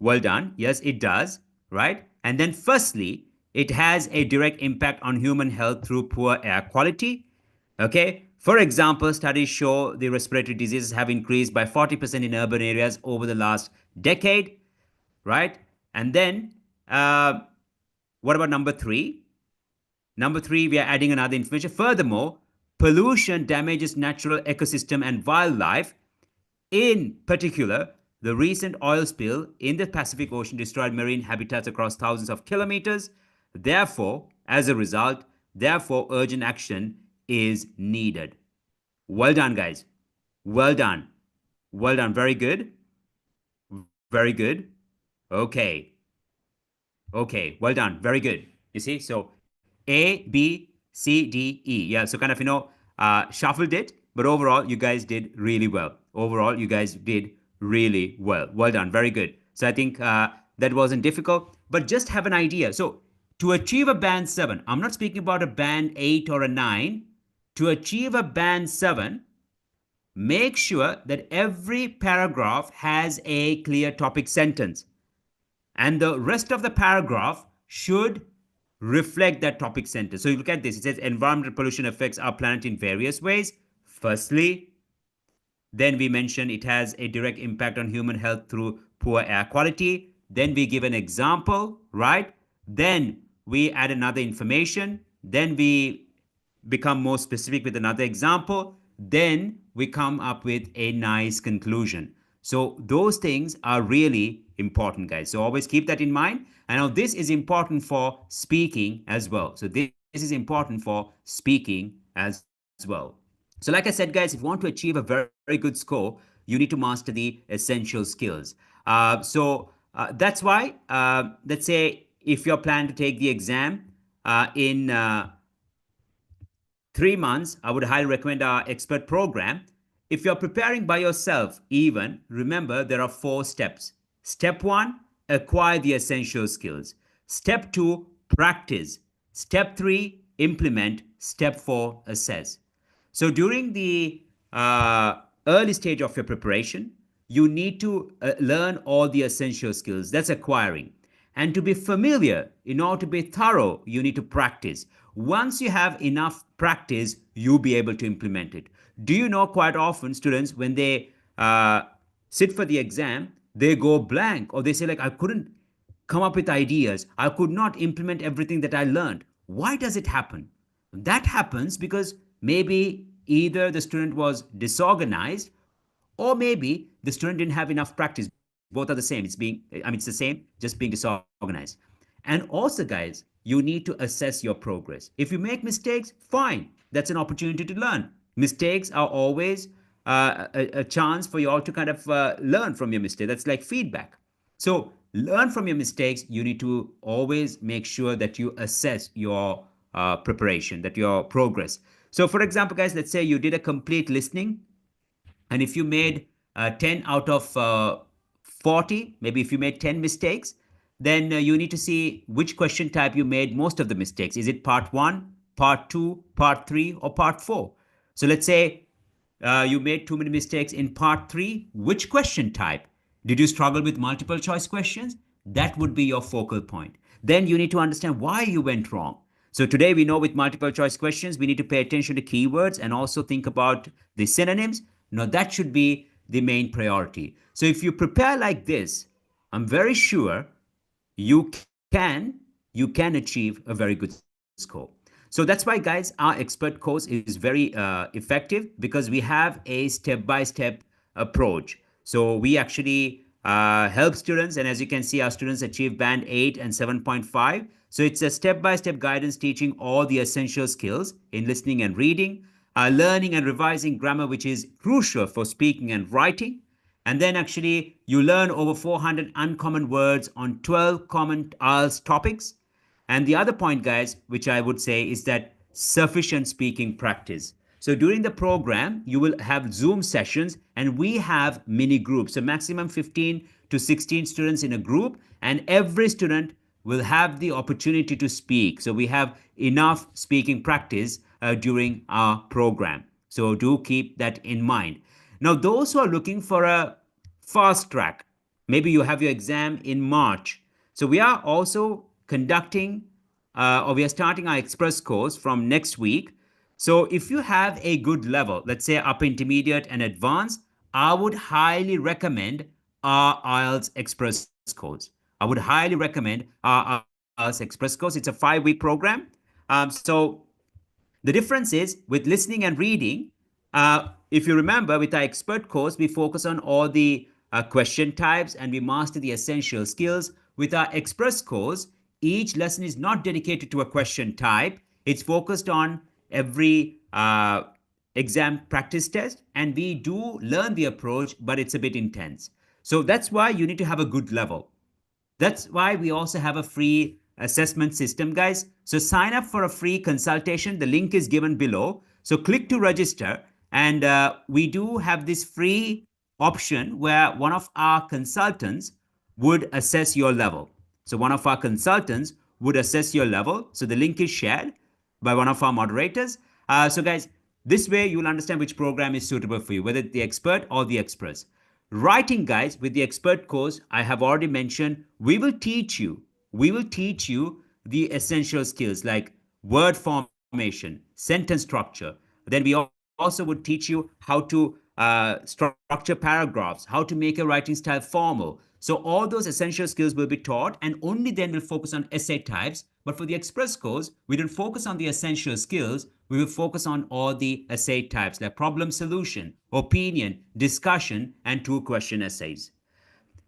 Well done. Yes, it does, right? And then firstly, it has a direct impact on human health through poor air quality. Okay. For example, studies show the respiratory diseases have increased by 40% in urban areas over the last decade, right? And then, what about number three? Number three, we are adding another information. Furthermore, pollution damages natural ecosystem and wildlife. In particular, the recent oil spill in the Pacific Ocean destroyed marine habitats across thousands of kilometers. Therefore, as a result, urgent action is needed. Well done, guys. Well done. Well done. Very good. Very good. Okay. Okay. Well done. Very good. You see, so A, B, C, D, E. Yeah, so kind of, shuffled it, but overall, you guys did really well. Overall, you guys did really well. Well done. Very good. So I think that wasn't difficult, but just have an idea. So to achieve a band 7, I'm not speaking about a band 8 or a 9. To achieve a band 7, make sure that every paragraph has a clear topic sentence, and the rest of the paragraph should reflect that topic sentence. So you look at this, it says environmental pollution affects our planet in various ways. Firstly, then we mention it has a direct impact on human health through poor air quality. Then we give an example, right? Then we add another information. Then we become more specific with another example. Then we come up with a nice conclusion. So those things are really important, guys. So always keep that in mind. And now this is important for speaking as well. So this is important for speaking as well. So, like I said, guys, if you want to achieve a very good score, you need to master the essential skills. That's why, let's say, if you're planning to take the exam in 3 months, I would highly recommend our expert program. If you're preparing by yourself, even remember there are 4 steps. Step one, acquire the essential skills. Step two, practice. Step three, implement. Step four, assess. So during the early stage of your preparation, you need to learn all the essential skills. That's acquiring. And to be familiar, in order to be thorough, you need to practice. Once you have enough practice, you'll be able to implement it. Do you know quite often students, when they sit for the exam, they go blank, or they say, like, I couldn't come up with ideas. I could not implement everything that I learned. Why does it happen? That happens because maybe either the student was disorganized, or maybe the student didn't have enough practice. Both are the same. It's the same, just being disorganized. And also, guys, you need to assess your progress. If you make mistakes, fine. That's an opportunity to learn. Mistakes are always a chance for you all to kind of learn from your mistake. That's like feedback. So learn from your mistakes. You need to always make sure that you assess your preparation, that your progress. So, for example, guys, let's say you did a complete listening, and if you made 10 out of 40, maybe if you made 10 mistakes, then you need to see which question type you made most of the mistakes. Is it part one, part two, part three, or part four? So let's say you made too many mistakes in part three. Which question type? Did you struggle with multiple choice questions? That would be your focal point. Then you need to understand why you went wrong. So today we know with multiple choice questions, we need to pay attention to keywords and also think about the synonyms. Now that should be the main priority. So if you prepare like this, I'm very sure you can you can achieve a very good score. So that's why, guys, our expert course is very effective, because we have a step-by-step approach. So we actually help students, and as you can see, our students achieve band 8 and 7.5. So it's a step-by-step guidance teaching all the essential skills in listening and reading, learning and revising grammar, which is crucial for speaking and writing. And then actually you learn over 400 uncommon words on 12 common IELTS topics. And the other point, guys, which I would say, is that sufficient speaking practice. So during the program, you will have Zoom sessions, and we have mini groups. So maximum 15 to 16 students in a group, and every student will have the opportunity to speak. So we have enough speaking practice during our program. So do keep that in mind. Now, those who are looking for a fast track, maybe you have your exam in March. So we are also conducting, or we are starting our express course from next week. So if you have a good level, let's say upper intermediate and advanced, I would highly recommend our IELTS Express course. I would highly recommend our IELTS Express course. It's a 5-week program. So the difference is with listening and reading, if you remember, with our expert course, we focus on all the question types and we master the essential skills. With our express course, each lesson is not dedicated to a question type. It's focused on every exam practice test, and we do learn the approach, but it's a bit intense. So that's why you need to have a good level. That's why we also have a free assessment system, guys. So sign up for a free consultation. The link is given below. So click to register. And we do have this free option where one of our consultants would assess your level. So one of our consultants would assess your level. So the link is shared by one of our moderators. So guys, This way, you'll understand which program is suitable for you, whether the expert or the express. Writing, guys, with the expert course, I have already mentioned, we will teach you the essential skills like word formation, sentence structure. Then we also would teach you how to structure paragraphs, how to make your writing style formal. So all those essential skills will be taught, and only then we'll focus on essay types. But for the express course, we don't focus on the essential skills. We will focus on all the essay types like problem solution, opinion, discussion, and two-question essays.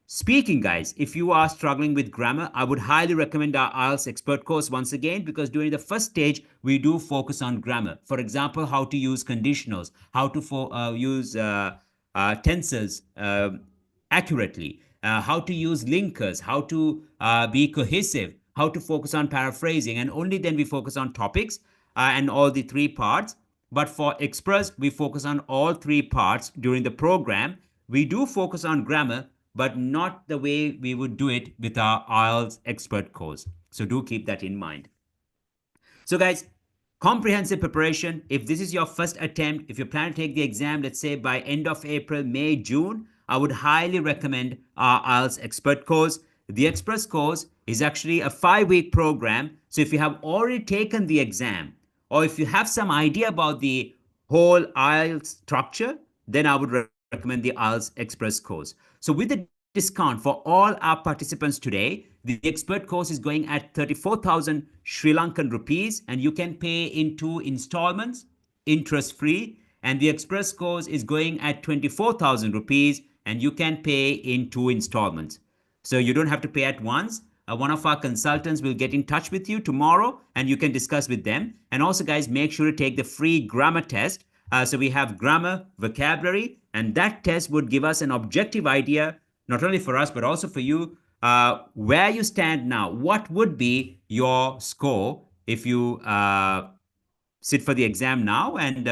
Speaking, guys, if you are struggling with grammar, I would highly recommend our IELTS expert course once again, because during the first stage, we do focus on grammar. For example, how to use conditionals, how to use tenses accurately, how to use linkers, how to be cohesive, how to focus on paraphrasing, and only then we focus on topics and all the three parts. But for Express, we focus on all three parts during the program. We do focus on grammar, but not the way we would do it with our IELTS expert course. So do keep that in mind. So, guys, comprehensive preparation. If this is your first attempt, if you plan to take the exam, let's say by end of April, May, June, I would highly recommend our IELTS expert course. The express course is actually a 5-week program. So if you have already taken the exam, or if you have some idea about the whole IELTS structure, then I would recommend the IELTS express course. So with the discount for all our participants today, the expert course is going at 34,000 Sri Lankan rupees, and you can pay in 2 installments, interest free. And the express course is going at 24,000 rupees, and you can pay in 2 installments. So you don't have to pay at once. One of our consultants will get in touch with you tomorrow, and you can discuss with them. And also, guys, make sure to take the free grammar test. So we have grammar, vocabulary, and that test would give us an objective idea, not only for us, but also for you, where you stand now. What would be your score if you sit for the exam now, and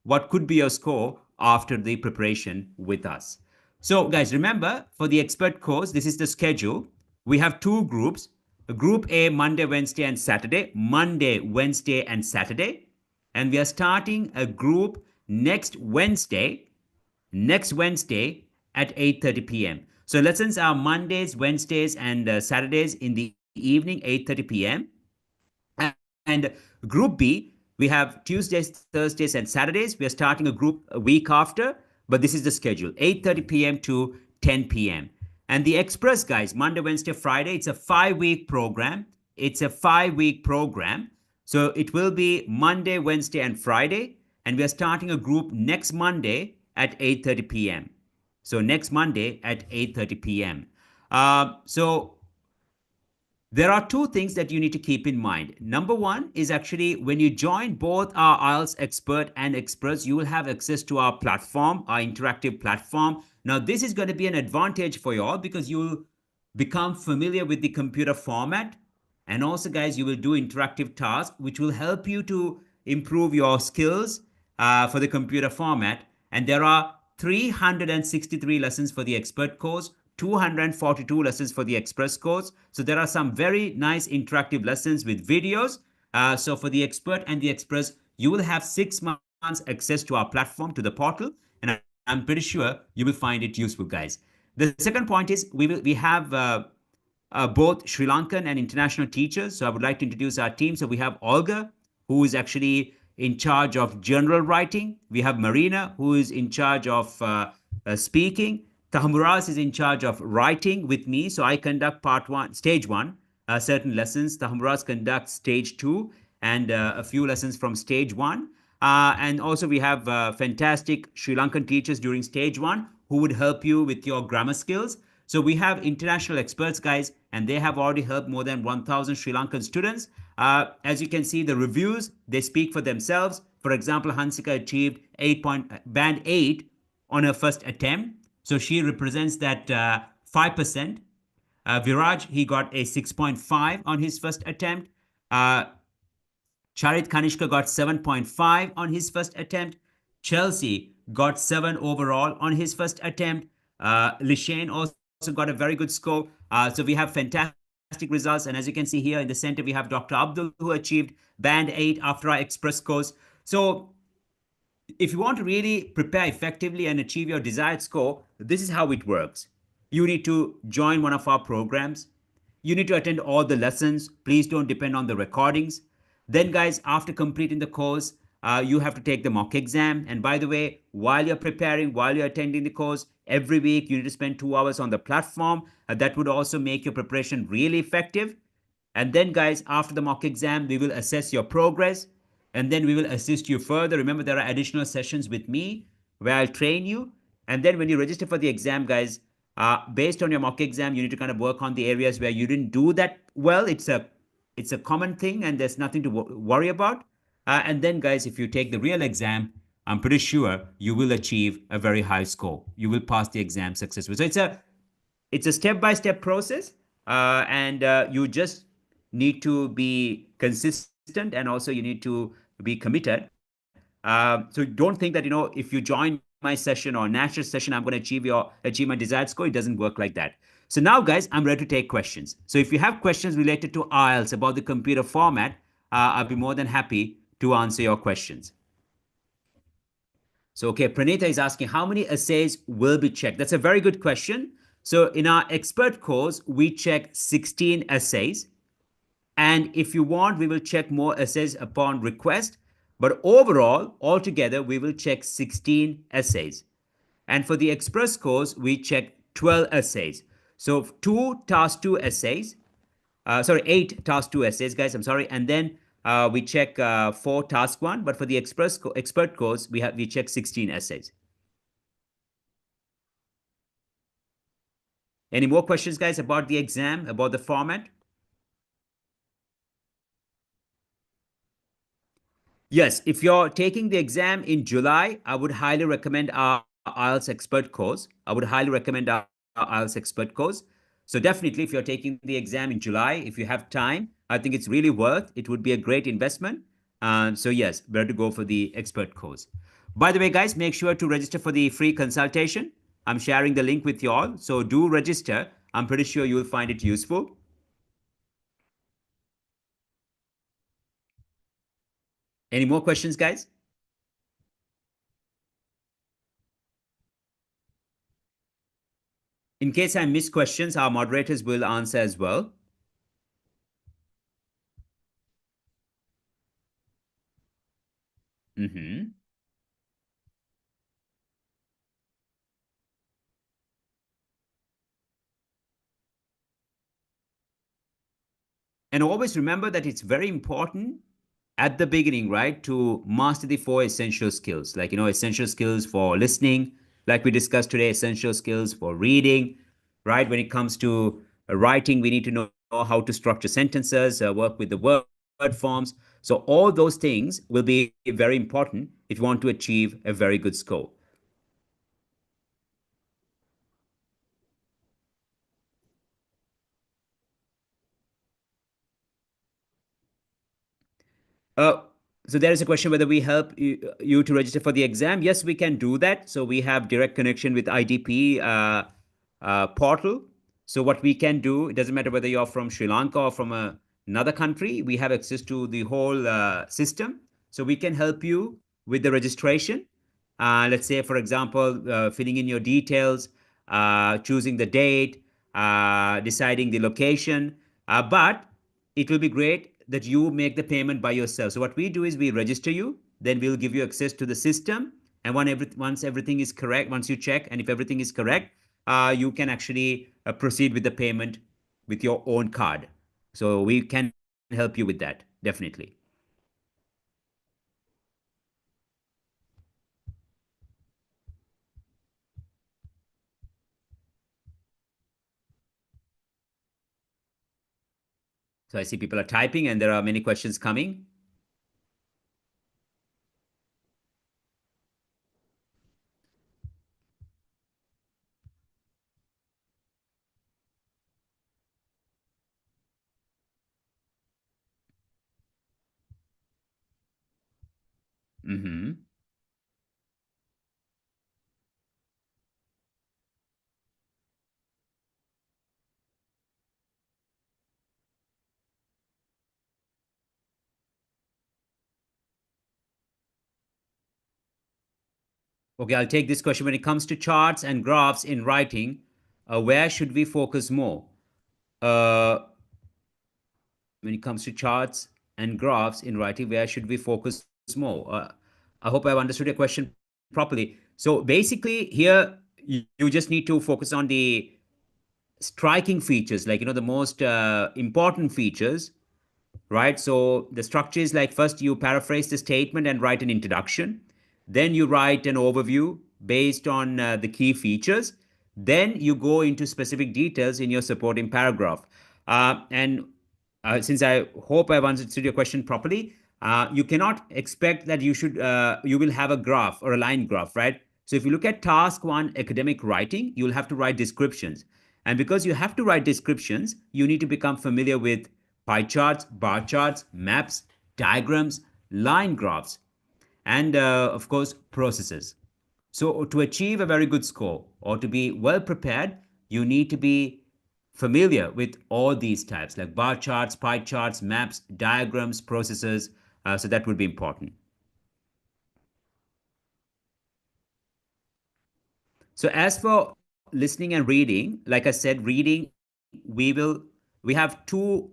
what could be your score after the preparation with us. So, guys, remember, for the expert course, this is the schedule. We have 2 groups: Group A, Monday, Wednesday, and Saturday. Monday, Wednesday, and Saturday. And we are starting a group next Wednesday at 8:30 p.m. So lessons are Mondays, Wednesdays, and Saturdays in the evening, 8:30 p.m. And Group B, we have Tuesdays, Thursdays, and Saturdays. We are starting a group a week after, but this is the schedule: 8:30 p.m. to 10 p.m. And the Express, guys, Monday, Wednesday, Friday, it's a 5-week program. It's a 5-week program. So it will be Monday, Wednesday, and Friday. And we are starting a group next Monday at 8:30 p.m. So next Monday at 8:30 p.m. So there are 2 things that you need to keep in mind. Number one is actually when you join both our IELTS Expert and Express, you will have access to our platform, our interactive platform. Now, this is going to be an advantage for you all because you'll become familiar with the computer format. And also, guys, you will do interactive tasks, which will help you to improve your skills for the computer format. And there are 363 lessons for the expert course, 242 lessons for the express course. So there are some very nice interactive lessons with videos. So for the expert and the express, you will have 6 months access to our platform, to the portal, and I'm pretty sure you will find it useful, guys. The second point is we have both Sri Lankan and international teachers. So I would like to introduce our team. So we have Olga, who is actually in charge of general writing. We have Marina, who is in charge of speaking. Tahamuras is in charge of writing with me. So I conduct stage one, certain lessons. Tahamuras conducts stage two, and a few lessons from stage one. And also we have fantastic Sri Lankan teachers during stage one who would help you with your grammar skills. So we have international experts, guys, and they have already helped more than 1,000 Sri Lankan students. As you can see, the reviews, they speak for themselves. For example, Hansika achieved band 8 on her first attempt. So she represents that 5%. Viraj, he got a 6.5 on his first attempt. Charit Kanishka got 7.5 on his first attempt. Chelsea got 7 overall on his first attempt. Lishane also got a very good score. So we have fantastic results. And as you can see here in the center, we have Dr. Abdul, who achieved band 8 after our express course. So if you want to really prepare effectively and achieve your desired score, this is how it works. You need to join one of our programs. You need to attend all the lessons. Please don't depend on the recordings. Then, guys, after completing the course, you have to take the mock exam. And by the way, while you're preparing, while you're attending the course, every week you need to spend 2 hours on the platform. That would also make your preparation really effective. And then, guys, after the mock exam, we will assess your progress and then we will assist you further. Remember, there are additional sessions with me where I'll train you. And then, when you register for the exam, guys, based on your mock exam, you need to kind of work on the areas where you didn't do that well. It's a common thing, and there's nothing to worry about. And then, guys, if you take the real exam, I'm pretty sure you will achieve a very high score. You will pass the exam successfully. So it's a step-by-step process, and you just need to be consistent, and also you need to be committed. So don't think that if you join my session or Nash's session, I'm going to achieve my desired score. It doesn't work like that. So now, guys, I'm ready to take questions. So if you have questions related to IELTS about the computer format, I'll be more than happy to answer your questions. So, okay, Pranita is asking how many essays will be checked. That's a very good question. So, in our expert course, we check 16 essays. And if you want, we will check more essays upon request. But overall, altogether, we will check 16 essays. And for the express course, we check 12 essays. So, two task 2 essays, sorry, 8 task 2 essays, guys. I'm sorry. And then we check 4 task 1. But for the expert course, we check 16 essays. Any more questions, guys, about the exam, about the format? Yes, if you're taking the exam in July, I would highly recommend our IELTS expert course. I would highly recommend our IELTS expert course. So definitely, if you're taking the exam in July, if you have time, I think it's really worth. It would be a great investment. So yes, better to go for the expert course. By the way, guys, make sure to register for the free consultation. I'm sharing the link with you all, so do register. I'm pretty sure you'll find it useful. Any more questions, guys? In case I miss questions, our moderators will answer as well. Mm-hmm. And always remember that it's very important at the beginning, right, to master the 4 essential skills, like, essential skills for listening, like we discussed today, essential skills for reading, right? When it comes to writing, we need to know how to structure sentences, work with the word forms. So, all those things will be very important if you want to achieve a very good score. Uh, so there is a question whether we help you to register for the exam. Yes, we can do that. So we have direct connection with IDP portal. So what we can do, it doesn't matter whether you're from Sri Lanka or from another country, we have access to the whole system. So we can help you with the registration. Let's say, for example, filling in your details, choosing the date, deciding the location. But it will be great that you make the payment by yourself. So what we do is we register you, then we'll give you access to the system. And once everything is correct, once you check, and if everything is correct, you can actually proceed with the payment with your own card. So we can help you with that, definitely. So I see people are typing and there are many questions coming. Mm-hmm. Okay, I'll take this question. When it comes to charts and graphs in writing, where should we focus more? Uh, when it comes to charts and graphs in writing, where should we focus more? I hope I've understood your question properly. So basically, here you just need to focus on the striking features, like the most important features, right? So the structure is like, first you paraphrase the statement and write an introduction. Then you write an overview based on the key features. Then you go into specific details in your supporting paragraph. And since I hope I've answered your question properly, you cannot expect that you will have a graph or a line graph, right? So if you look at task one, academic writing, you'll have to write descriptions. And because you have to write descriptions, you need to become familiar with pie charts, bar charts, maps, diagrams, line graphs, and of course, processes. So, to achieve a very good score or to be well prepared, you need to be familiar with all these types like bar charts, pie charts, maps, diagrams, processes. So, that would be important. So, as for listening and reading, like I said, reading, we have two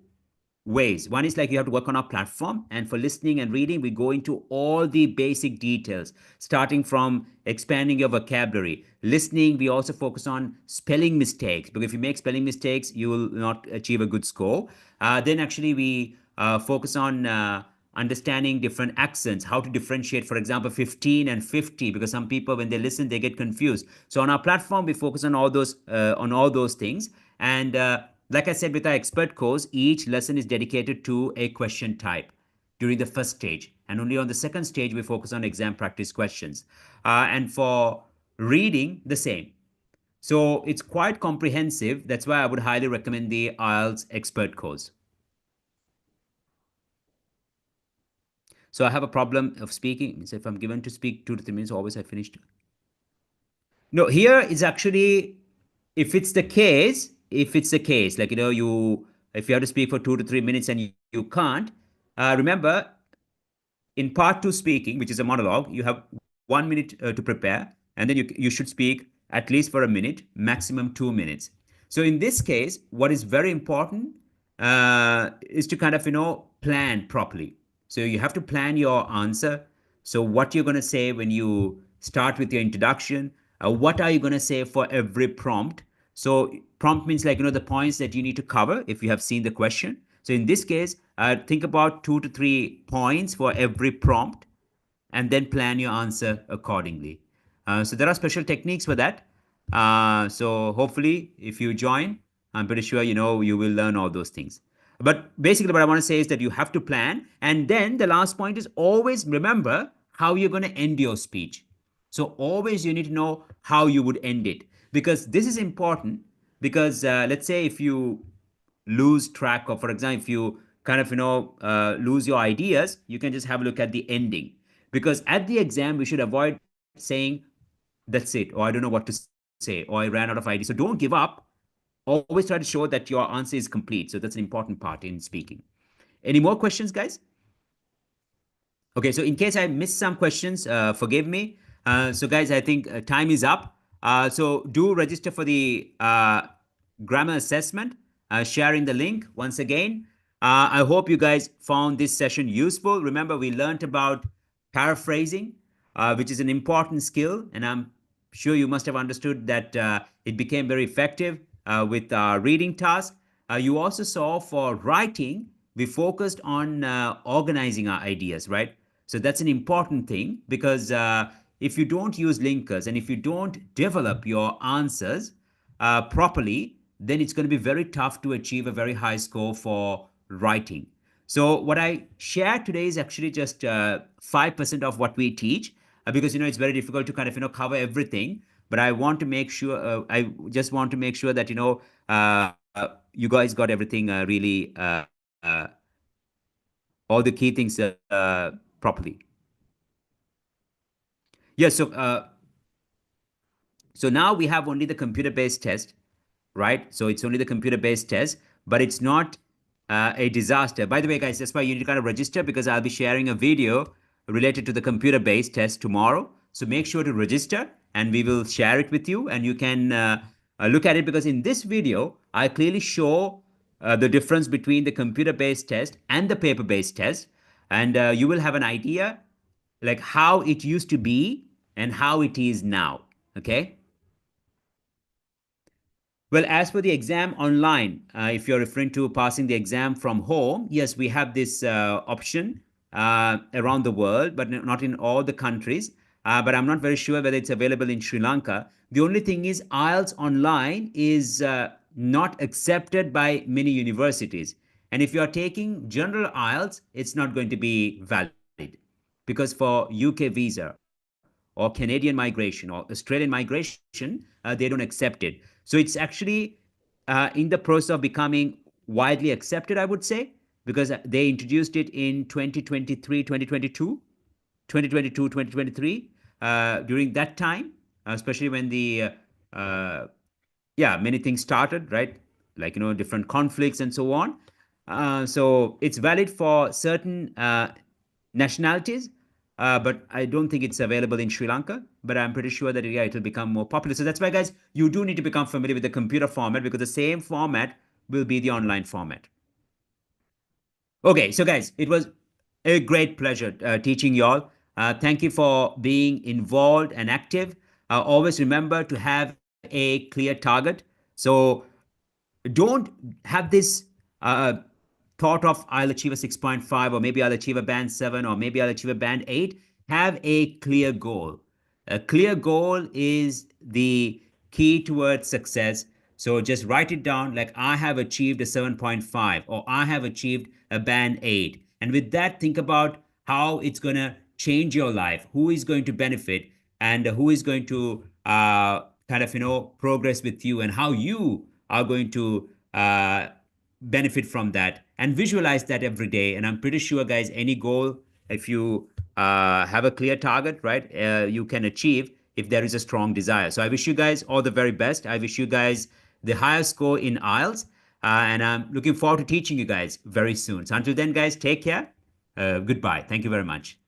ways. One is like you have to work on our platform, and for listening and reading, we go into all the basic details, starting from expanding your vocabulary. Listening, we also focus on spelling mistakes, because if you make spelling mistakes, you will not achieve a good score. Then actually we focus on understanding different accents, how to differentiate, for example, 15 and 50, because some people, when they listen, they get confused. So on our platform, we focus on all those things. And like I said, with our expert course, each lesson is dedicated to a question type during the first stage. And only on the second stage, we focus on exam practice questions. And for reading, the same. So it's quite comprehensive. That's why I would highly recommend the IELTS expert course. So I have a problem of speaking. So if I'm given to speak 2 to 3 minutes, always I finished. No, here is actually, if it's the case, like if you have to speak for 2 to 3 minutes and you can't, remember, in part two speaking, which is a monologue, you have 1 minute to prepare, and then you should speak at least for a minute, maximum 2 minutes. So in this case, what is very important is to kind of plan properly. So you have to plan your answer. So what you're going to say when you start with your introduction, what are you going to say for every prompt? So prompt means like the points that you need to cover if you have seen the question. So in this case, think about 2 to 3 points for every prompt, and then plan your answer accordingly. So there are special techniques for that. So hopefully, if you join, I'm pretty sure you will learn all those things. But basically, what I want to say is that you have to plan, and then the last point is always remember how you're going to end your speech. So always you need to know how you would end it, because this is important. Because let's say if you lose track of, for example, if you kind of lose your ideas, you can just have a look at the ending. Because at the exam we should avoid saying that's it, or I don't know what to say, or I ran out of ideas. So don't give up. Always try to show that your answer is complete. So that's an important part in speaking. Any more questions, guys? Okay, so in case I missed some questions, forgive me. So, guys, I think time is up. So, do register for the grammar assessment, sharing the link once again. I hope you guys found this session useful. Remember, we learned about paraphrasing, which is an important skill, and I'm sure you must have understood that it became very effective with our reading task. You also saw for writing, we focused on organizing our ideas, right? So that's an important thing, because if you don't use linkers and if you don't develop your answers properly, then it's going to be very tough to achieve a very high score for writing. So what I shared today is actually just 5% of what we teach, because it's very difficult to kind of cover everything. But I want to make sure, I just want to make sure that you guys got everything really all the key things properly. Yeah. So now we have only the computer-based test, right? So it's only the computer-based test, but it's not a disaster. By the way, guys, that's why you need to kind of register, because I'll be sharing a video related to the computer-based test tomorrow. So make sure to register and we will share it with you and you can look at it, because in this video, I clearly show the difference between the computer-based test and the paper-based test. And you will have an idea like how it used to be and how it is now. Okay. Well, as for the exam online, if you're referring to passing the exam from home, yes, we have this option around the world, but not in all the countries. But I'm not very sure whether it's available in Sri Lanka. The only thing is, IELTS online is not accepted by many universities. And if you're taking general IELTS, it's not going to be valid, because for UK visa or Canadian migration or Australian migration, they don't accept it. So it's actually in the process of becoming widely accepted, I would say, because they introduced it in 2023, 2022, 2022, 2023, during that time, especially when the yeah, many things started, right? Like, different conflicts and so on. So it's valid for certain nationalities, but I don't think it's available in Sri Lanka. But I'm pretty sure that, yeah, it will become more popular. So that's why, guys, you do need to become familiar with the computer format, because the same format will be the online format. Okay, so guys, it was a great pleasure teaching y'all. Thank you for being involved and active. Always remember to have a clear target. So don't have this thought of I'll achieve a 6.5, or maybe I'll achieve a band 7, or maybe I'll achieve a band 8. Have a clear goal. A clear goal is the key towards success. So just write it down like I have achieved a 7.5, or I have achieved a band 8. And with that, think about how it's going to change your life, who is going to benefit, and who is going to kind of, progress with you, and how you are going to benefit from that, and visualize that every day. And I'm pretty sure, guys, any goal, if you have a clear target, right, you can achieve if there is a strong desire. So I wish you guys all the very best. I wish you guys the highest score in IELTS. And I'm looking forward to teaching you guys very soon. So until then, guys, take care. Goodbye. Thank you very much.